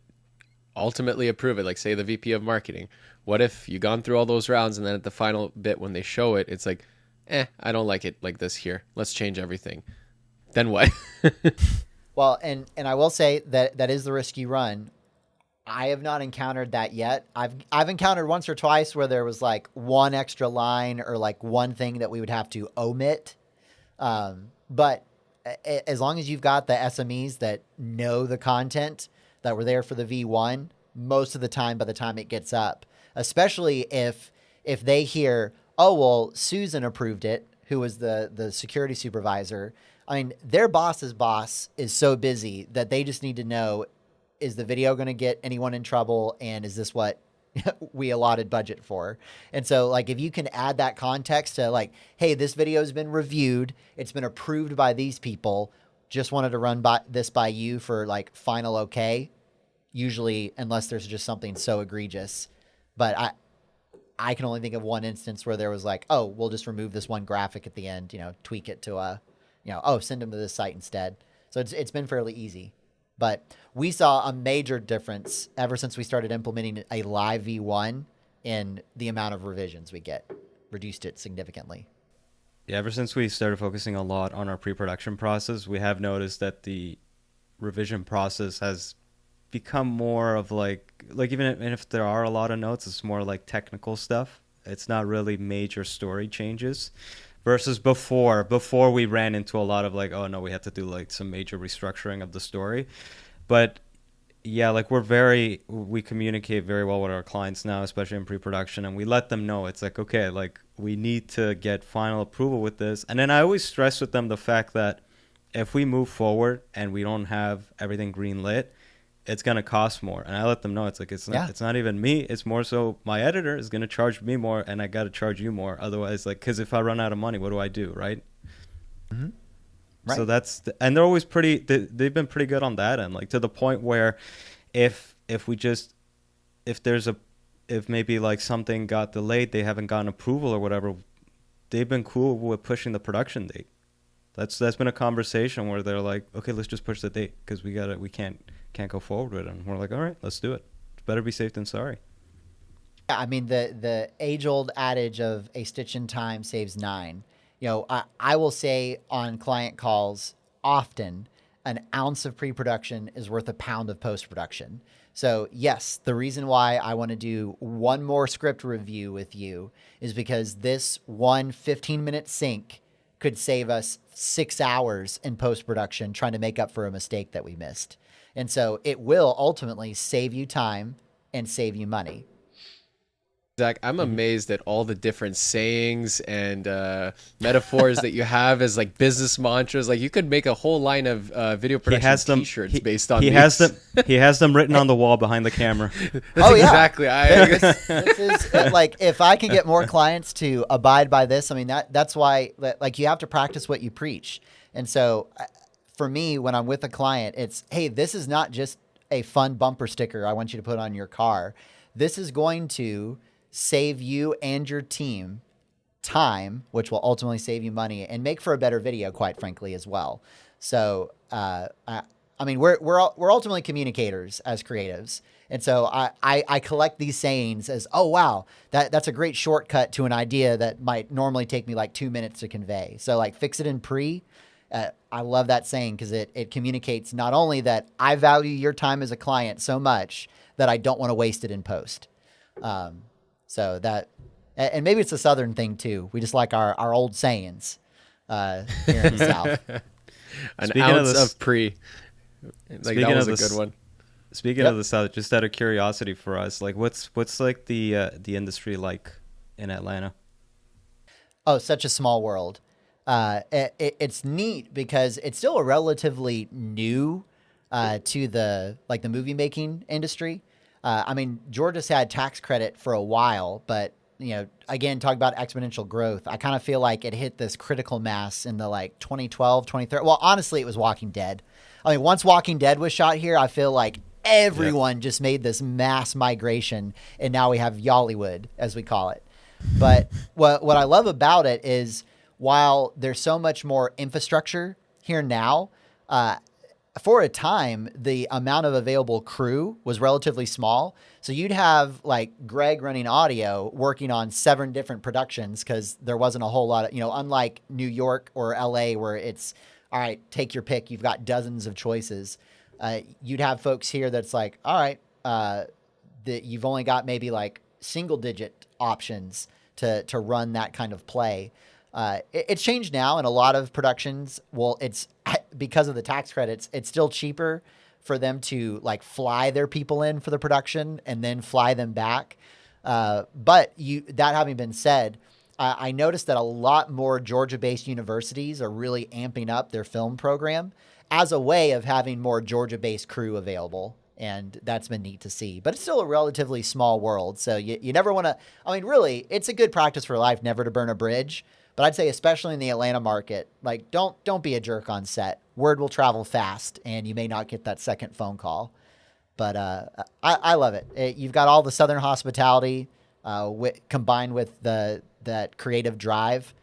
ultimately approve it, like say the VP of marketing, what if you've gone through all those rounds and then at the final bit when they show it, it's like, I don't like it like this here. Let's change everything. Then what? Well, and I will say that is the risk you run. I have not encountered that yet. I've encountered once or twice where there was like one extra line or like one thing that we would have to omit. But as long as you've got the SMEs that know the content that were there for the V1, most of the time, by the time it gets up, especially if they hear, oh, well, Susan approved it, who was the security supervisor. I mean, their boss's boss is so busy that they just need to know, is the video going to get anyone in trouble? And is this what we allotted budget for? And so like, if you can add that context to like, hey, this video has been reviewed, it's been approved by these people, just wanted to run this by you for like final okay. Usually, unless there's just something so egregious, but I can only think of one instance where there was like, oh, we'll just remove this one graphic at the end, tweak it to send them to this site instead. So it's been fairly easy. But we saw a major difference ever since we started implementing a live V1 in the amount of revisions we get. Reduced it significantly. Yeah, ever since we started focusing a lot on our pre-production process, we have noticed that the revision process has become more of like even if there are a lot of notes, it's more like technical stuff. It's not really major story changes. Versus before we ran into a lot of like, oh no, we had to do like some major restructuring of the story. But yeah, like we communicate very well with our clients now, especially in pre-production, and we let them know it's like, okay, like we need to get final approval with this. And then I always stress with them the fact that if we move forward and we don't have everything green lit, it's going to cost more. And I let them know, it's like, it's not even me. It's more so my editor is going to charge me more, and I got to charge you more. Otherwise, like, because if I run out of money, what do I do? Right. Mm-hmm. Right. So and they're always they've been pretty good on that end, like to the point where if maybe like something got delayed, they haven't gotten approval or whatever, they've been cool with pushing the production date. That's been a conversation where they're like, okay, let's just push the date because we can't go forward with it. And we're like, all right, let's do it. It's better be safe than sorry. Yeah, I mean, the age-old adage of a stitch in time saves 9. You know, I will say on client calls often, an ounce of pre-production is worth a pound of post-production. So yes, the reason why I want to do one more script review with you is because this one 15-minute sync could save us 6 hours in post-production trying to make up for a mistake that we missed. And so it will ultimately save you time and save you money. Zach, I'm amazed at all the different sayings and metaphors that you have as like business mantras. Like you could make a whole line of video production T-shirts based on these. He has them written on the wall behind the camera. Oh yeah, exactly. This is like, if I can get more clients to abide by this, I mean that's why, like, you have to practice what you preach. And so for me, when I'm with a client, it's, hey, this is not just a fun bumper sticker I want you to put on your car. This is going to save you and your team time, which will ultimately save you money and make for a better video, quite frankly, as well. So, I mean, we're ultimately communicators as creatives. And so I collect these sayings as, oh, wow, that's a great shortcut to an idea that might normally take me like 2 minutes to convey. So like, fix it in pre. I love that saying because it communicates not only that I value your time as a client so much that I don't want to waste it in post. So that, and maybe it's a Southern thing too. We just like our old sayings here in the South. An ounce of pre. Like that was a good one. Speaking of the South, just out of curiosity for us, like what's like the industry like in Atlanta? Oh, such a small world. It's neat because it's still a relatively new to the movie making industry. I mean, Georgia's had tax credit for a while, but, you know, again, talk about exponential growth. I kind of feel like it hit this critical mass in the 2012, 2013. Well, honestly, it was Walking Dead. I mean, once Walking Dead was shot here, I feel like everyone just made this mass migration, and now we have Yallywood, as we call it. But what I love about it is, while there's so much more infrastructure here now, for a time, the amount of available crew was relatively small. So you'd have like Greg running audio working on 7 different productions because there wasn't a whole lot of, unlike New York or LA where it's, all right, take your pick. You've got dozens of choices. You'd have folks here that's like, all right, you've only got maybe like single digit options to run that kind of play. It's changed now, and a lot of productions, it's because of the tax credits, it's still cheaper for them to like fly their people in for the production and then fly them back. But that having been said, I noticed that a lot more Georgia-based universities are really amping up their film program as a way of having more Georgia-based crew available. And that's been neat to see. But it's still a relatively small world. So you never want to, I mean, really, it's a good practice for life never to burn a bridge. But I'd say, especially in the Atlanta market, like don't be a jerk on set. Word will travel fast, and you may not get that second phone call. But I love it. You've got all the Southern hospitality combined with that creative drive.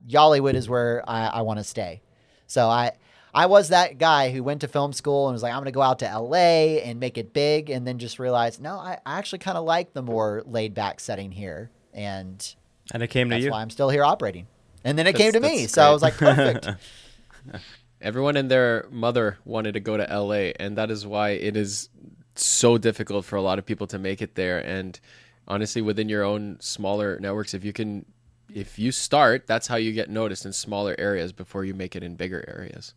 Yallywood is where I want to stay. So I was that guy who went to film school and was like, I'm going to go out to LA and make it big, and then just realized, no, I actually kind of like the more laid back setting here. And it came to you. That's why I'm still here operating. And then it came to me. So I was like, perfect. Everyone and their mother wanted to go to LA, and that is why it is so difficult for a lot of people to make it there. And honestly, within your own smaller networks, if you start, that's how you get noticed in smaller areas before you make it in bigger areas.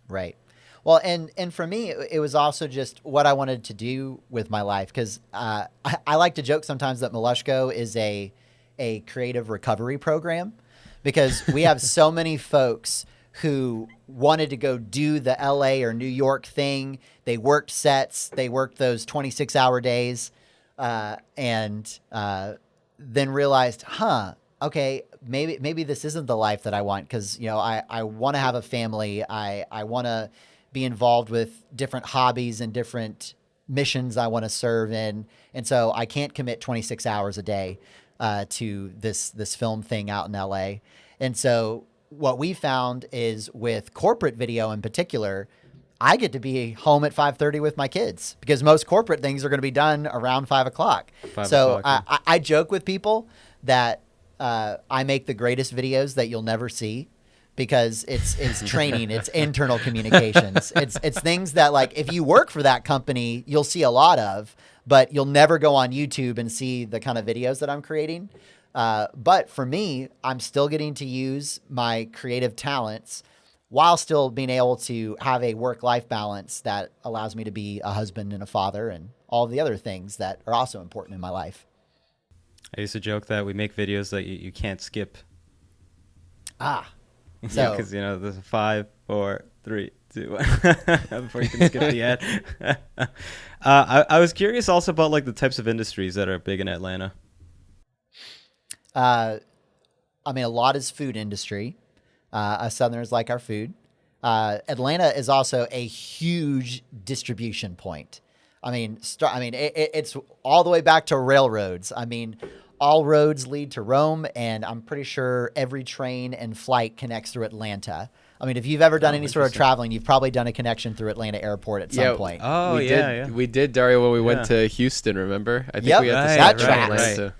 Right. Well, and for me, it was also just what I wanted to do with my life, because I like to joke sometimes that Mileshko is a creative recovery program, because we have so many folks who wanted to go do the LA or New York thing. They worked sets, they worked those 26-hour days, and then realized, okay, maybe this isn't the life that I want, because I want to have a family. I want to be involved with different hobbies and different missions I want to serve in, and so I can't commit 26 hours a day to this film thing out in LA. And so what we found is, with corporate video in particular, I get to be home at 5:30 with my kids, because most corporate things are going to be done around 5 o'clock. I joke with people that I make the greatest videos that you'll never see, because it's training, it's internal communications. It's things that, like, if you work for that company, you'll see a lot of, but you'll never go on YouTube and see the kind of videos that I'm creating. But for me, I'm still getting to use my creative talents while still being able to have a work-life balance that allows me to be a husband and a father and all the other things that are also important in my life. I used to joke that we make videos that you can't skip. So, because there's a 5, 4, 3, 2, 1 before you can skip the ad. I was curious also about like the types of industries that are big in Atlanta. I mean, a lot is food industry. Us Southerners like our food. Atlanta is also a huge distribution point. I mean, it's all the way back to railroads. I mean, all roads lead to Rome, and I'm pretty sure every train and flight connects through Atlanta. I mean, if you've ever done any sort of traveling, you've probably done a connection through Atlanta Airport at some point. Oh, we did, Dario, when we went to Houston, remember? I think we had to that tracks. Atlanta.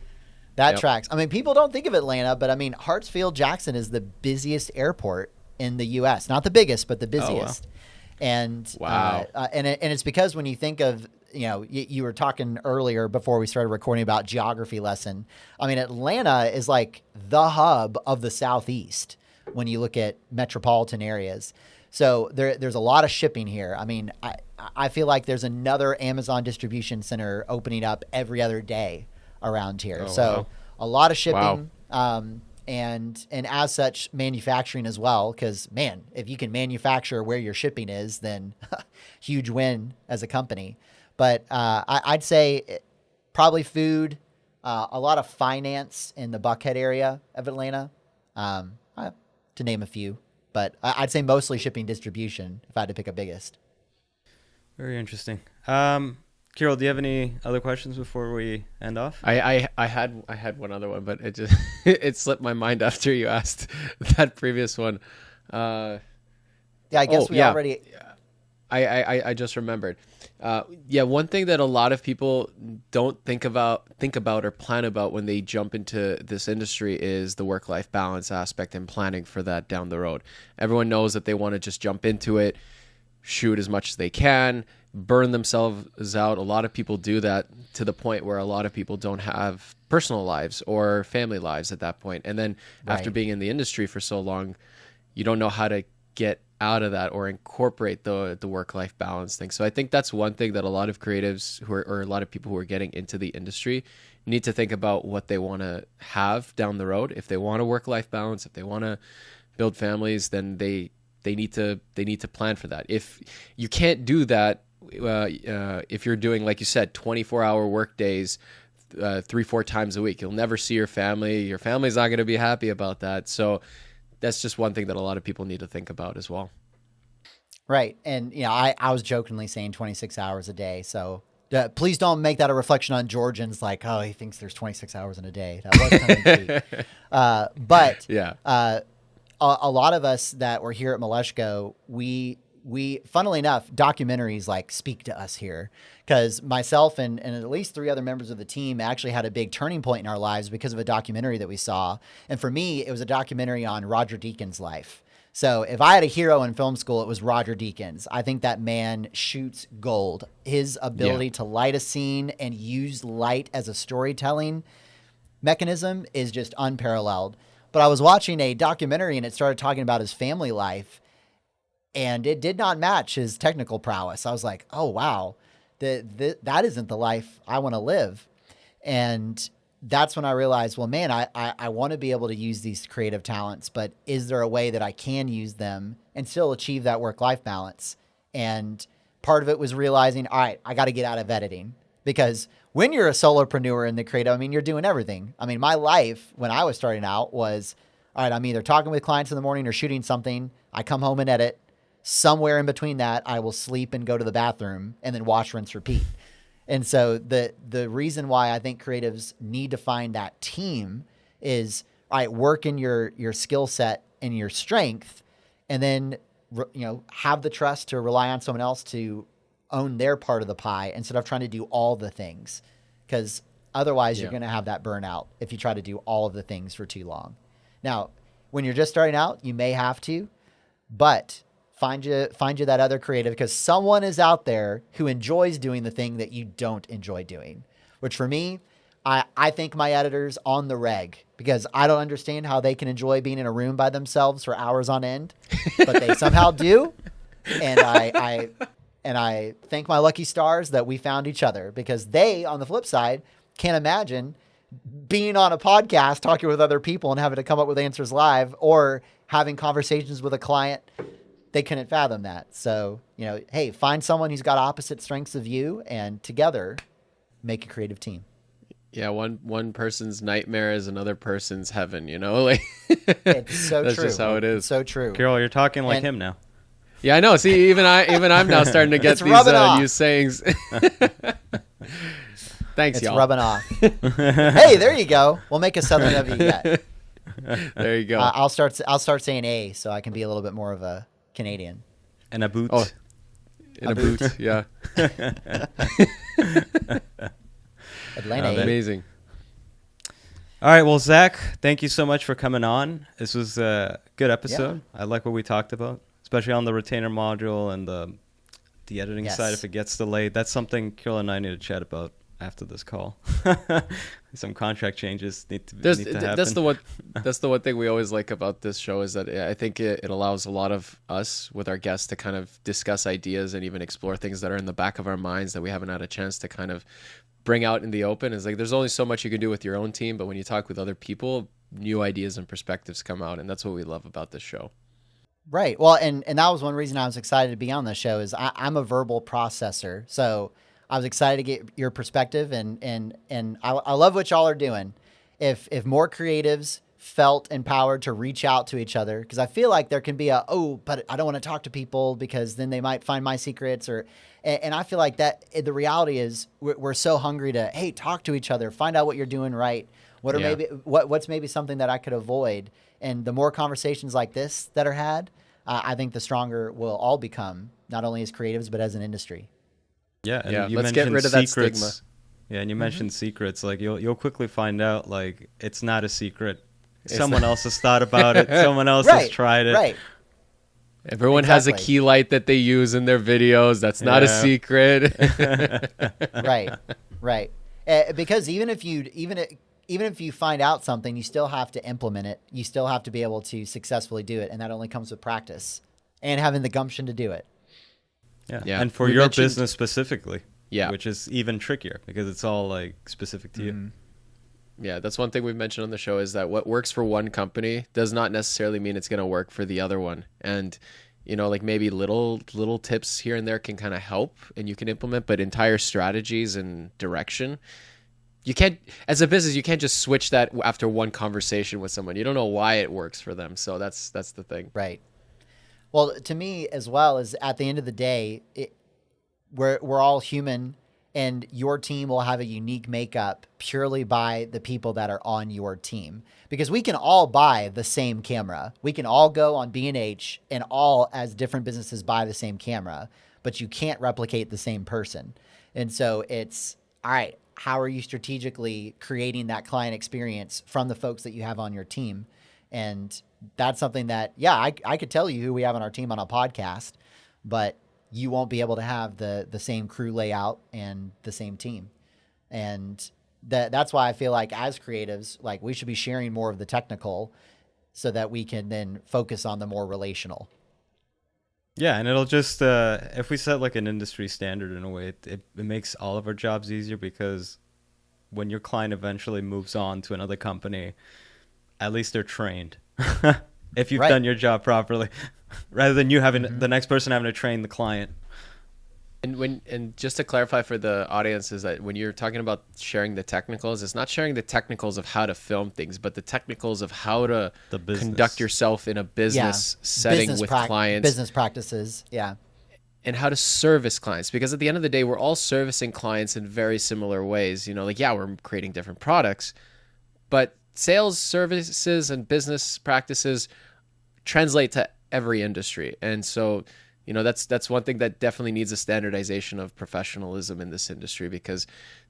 That tracks. I mean, people don't think of Atlanta, but I mean, Hartsfield-Jackson is the busiest airport in the U.S. Not the biggest, but the busiest. Oh, wow. And wow. And it's because when you think of, you were talking earlier before we started recording about geography lesson. I mean, Atlanta is like the hub of the Southeast when you look at metropolitan areas. So there's a lot of shipping here. I mean, I feel like there's another Amazon distribution center opening up every other day around here. Wow. A lot of shipping, and as such, manufacturing as well. Because, man, if you can manufacture where your shipping is, then huge win as a company. But I'd say probably food, a lot of finance in the Buckhead area of Atlanta, to name a few. But I'd say mostly shipping distribution if I had to pick a biggest. Very interesting. Kirill, do you have any other questions before we end off? I had one other one, but it just it slipped my mind after you asked that previous one. I guess already. I just remembered. One thing that a lot of people don't think about or plan about when they jump into this industry is the work-life balance aspect and planning for that down the road. Everyone knows that they want to just jump into it, shoot as much as they can, burn themselves out. A lot of people do that to the point where a lot of people don't have personal lives or family lives at that point. And then after being in the industry for so long, you don't know how to get out of that or incorporate the work-life balance thing. So I think that's one thing that a lot of creatives or a lot of people who are getting into the industry need to think about what they want to have down the road. If they want a work-life balance, if they want to build families, then they need to plan for that. If you can't do that, if you're doing, like you said, 24-hour work days 3-4 times a week, you'll never see your family. Your family's not going to be happy about that. So that's just one thing that a lot of people need to think about as well. Right. And, I was jokingly saying 26 hours a day. So please don't make that a reflection on Georgians like, oh, he thinks there's 26 hours in a day. That was kind of cheap. But a lot of us that were here at Mileshko, we funnily enough, documentaries like speak to us here, because myself and at least 3 other members of the team actually had a big turning point in our lives because of a documentary that we saw. And for me, it was a documentary on Roger Deakins' life. So if I had a hero in film school, it was Roger Deakins. I think that man shoots gold. His ability to light a scene and use light as a storytelling mechanism is just unparalleled. But I was watching a documentary and it started talking about his family life, and it did not match his technical prowess. I was like, oh, wow, that isn't the life I want to live. And that's when I realized, well, man, I want to be able to use these creative talents, but is there a way that I can use them and still achieve that work-life balance? And part of it was realizing, all right, I got to get out of editing, because when you're a solopreneur in the creative, I mean, you're doing everything. I mean, my life when I was starting out was, all right, I'm either talking with clients in the morning or shooting something. I come home and edit. Somewhere in between that, I will sleep and go to the bathroom and then wash, rinse, repeat. And so the reason why I think creatives need to find that team is, all right, work in your skill set and your strength, and then have the trust to rely on someone else to own their part of the pie instead of trying to do all the things. Because otherwise you're going to have that burnout if you try to do all of the things for too long. Now, when you're just starting out, you may have to, but find you that other creative, because someone is out there who enjoys doing the thing that you don't enjoy doing, which for me, I thank my editors on the reg, because I don't understand how they can enjoy being in a room by themselves for hours on end, but they somehow do. And I thank my lucky stars that we found each other, because they, on the flip side, can't imagine being on a podcast, talking with other people and having to come up with answers live, or having conversations with a client. They couldn't fathom that. So, hey, find someone who's got opposite strengths of you, and together make a creative team. Yeah, one person's nightmare is another person's heaven, like It's so that's true. just how it is. It's so true. Carol, you're talking like him now. Yeah, I know. See, even I'm now starting to get It's these rubbing off. new sayings. Thanks, It's y'all. rubbing off. Hey, there you go. We'll make a Southern of you yet. There you go. I'll start saying A, so I can be a little bit more of a Canadian. And a boot. Oh, in a boot. Yeah. Atlanta. Amazing. All right. Well, Zach, thank you so much for coming on. This was a good episode. I like what we talked about, especially on the retainer module and the editing side. If it gets delayed, that's something Carol and I need to chat about after this call. Some contract changes need to happen. That's the one thing we always like about this show, is that I think it allows a lot of us with our guests to kind of discuss ideas and even explore things that are in the back of our minds that we haven't had a chance to kind of bring out in the open. It's like there's only so much you can do with your own team, but when you talk with other people, new ideas and perspectives come out, and that's what we love about this show. Right. Well, and that was one reason I was excited to be on the show, is I'm a verbal processor. So I was excited to get your perspective, and I love what y'all are doing. If more creatives felt empowered to reach out to each other, because I feel like there can be but I don't want to talk to people because then they might find my secrets, and I feel like that the reality is we're so hungry to, hey, talk to each other, find out what you're doing right. What's maybe something that I could avoid. And the more conversations like this that are had, I think the stronger we'll all become, not only as creatives, but as an industry. Yeah, and you let's get rid of secrets. that stigma. Yeah, and you mentioned secrets. Like you'll quickly find out, like, it's not a secret. Someone else has thought about it. Someone else has tried it. Right. Everyone has a key light that they use in their videos. That's not a secret. Right. Because even if you find out something, you still have to implement it. You still have to be able to successfully do it, and that only comes with practice and having the gumption to do it. Yeah. And for your business specifically. Yeah. Which is even trickier because it's all like specific to you. Yeah, that's one thing we've mentioned on the show, is that what works for one company does not necessarily mean it's going to work for the other one. And, like maybe little tips here and there can kind of help and you can implement, but entire strategies and direction, you can't, as a business, you can't just switch that after one conversation with someone. You don't know why it works for them. So that's the thing. Right. Well, to me as well, is at the end of the day, we're all human, and your team will have a unique makeup purely by the people that are on your team. Because we can all buy the same camera. We can all go on B&H and all, as different businesses, buy the same camera, but you can't replicate the same person. And so it's, all right, how are you strategically creating that client experience from the folks that you have on your team? And that's something that, I could tell you who we have on our team on a podcast, but you won't be able to have the same crew layout and the same team. And that's why I feel like as creatives, like we should be sharing more of the technical so that we can then focus on the more relational. Yeah, and it'll just, if we set like an industry standard in a way, it makes all of our jobs easier, because when your client eventually moves on to another company, at least they're trained if you've done your job properly, rather than you having the next person having to train the client. And just to clarify for the audience is that when you're talking about sharing the technicals, it's not sharing the technicals of how to film things, but the technicals of how to conduct yourself in a business setting with clients. Business practices, yeah. And how to service clients. Because at the end of the day, we're all servicing clients in very similar ways. You know, like, yeah, we're creating different products, but sales, services, and business practices translate to every industry. And so, you know, that's one thing that definitely needs a standardization of professionalism in this industry, because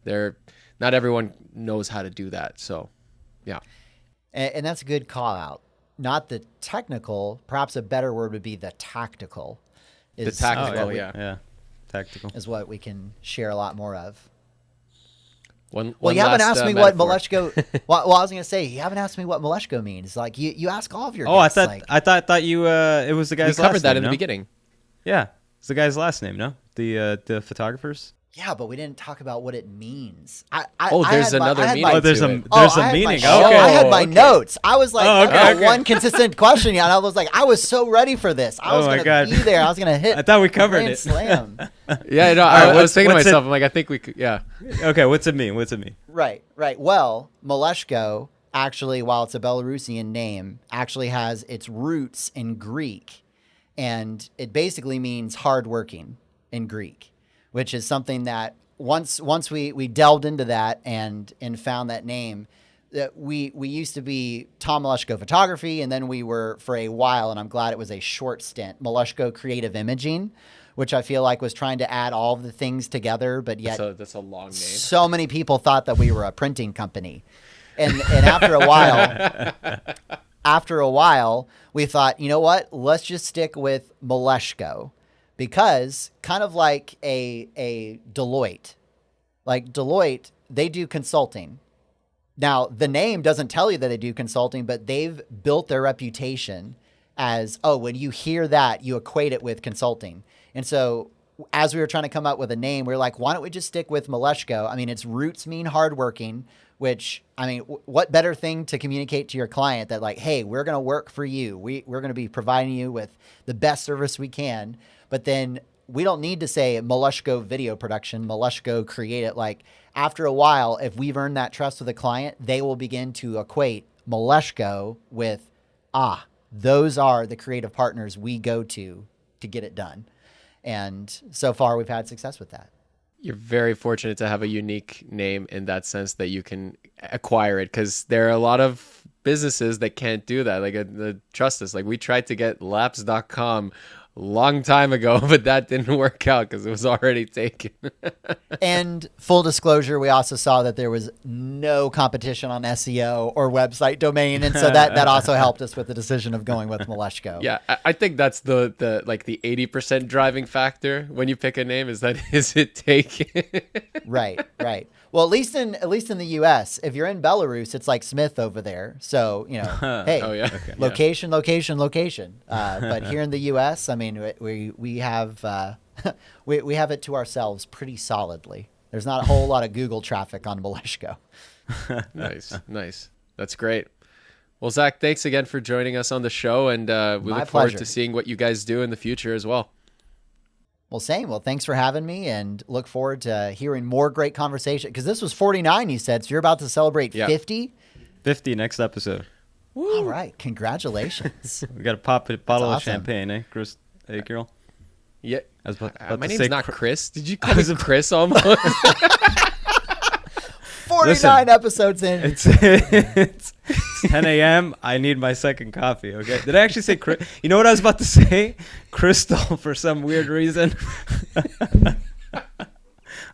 not everyone knows how to do that. So, yeah. And that's a good call out. Not the technical, perhaps a better word would be the tactical. The tactical, yeah. Tactical. Is what we can share a lot more of. One you haven't last, asked me what Mileshko. Well, I was going to say, you haven't asked me what Mileshko means. Like, you ask all of your guests. I thought you it was the guy's last name. We covered that in the beginning. Yeah, it's the guy's last name, no? The photographers. Yeah, but we didn't talk about what it means. There's another meaning. There's a meaning. Okay. I had my notes. I was like, one consistent question. And I was like, I was so ready for this. I was going to be there. I was going to hit. I thought we covered it. Slam. Yeah, no, I was thinking to myself, I'm like, I think we could, yeah. Okay, what's it mean? Right. Well, Mileshko, actually, while it's a Belarusian name, actually has its roots in Greek. And it basically means hardworking in Greek, which is something that once we delved into that and found that name, that we used to be Tom Mileshko Photography, and then we were, for a while, and I'm glad it was a short stint, Mileshko Creative Imaging, which I feel like was trying to add all of the things together, but yet that's a long name. So many people thought that we were a printing company. And after a while, we thought, you know what? Let's just stick with Mileshko, because kind of like a Deloitte. Like Deloitte, they do consulting. Now, the name doesn't tell you that they do consulting, but they've built their reputation as, when you hear that, you equate it with consulting. And so as we were trying to come up with a name, we were like, why don't we just stick with Mileshko? I mean, its roots mean hardworking, which, I mean, what better thing to communicate to your client that, like, hey, we're going to work for you. We're going to be providing you with the best service we can. But then we don't need to say Mileshko video production, Mileshko creative. Like, after a while, if we've earned that trust with the client, they will begin to equate Mileshko with, those are the creative partners we go to get it done. And so far, we've had success with that. You're very fortunate to have a unique name in that sense that you can acquire it, because there are a lot of businesses that can't do that. Like, trust us. Like, we tried to get Lapse.com long time ago, but that didn't work out because it was already taken. And full disclosure, we also saw that there was no competition on SEO or website domain, and so that also helped us with the decision of going with Mileshko. Yeah, I think that's the 80% driving factor when you pick a name, is it taken? Right. Well, at least in the U.S., if you're in Belarus, it's like Smith over there. So, hey, location. But here in the U.S., I mean, we have we have it to ourselves pretty solidly. There's not a whole lot of Google traffic on Mileshko. Nice. That's great. Well, Zach, thanks again for joining us on the show, and we look forward to seeing what you guys do in the future as well. Well, same. Well, thanks for having me, and look forward to hearing more great conversation. Because this was 49, you said, so you're about to celebrate 50? 50 next episode. Woo. All right. Congratulations. We got to pop a bottle of champagne, eh, Chris? Hey, girl. Yeah. My name's not Chris. Did you call me Chris almost? 49 episodes in. It's 10 a.m. I need my second coffee, okay? Did I actually say Chris? You know what I was about to say? Crystal, for some weird reason.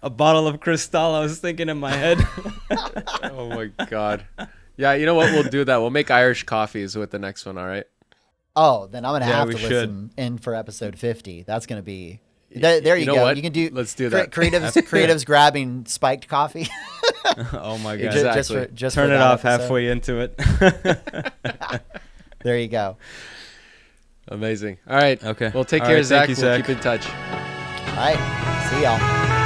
A bottle of Cristal, I was thinking in my head. Oh, my God. Yeah, you know what? We'll do that. We'll make Irish coffees with the next one, all right? Oh, then I'm going to have to listen in for episode 50. That's going to be... There you go. What? You can do. Let's do that. Creatives grabbing spiked coffee. Oh my God! Exactly. Just turn it off episode. halfway into it. There you go. Amazing. All right. Okay. Well, take care, right, Zach. you, Zach. We'll keep in touch. All right. See y'all.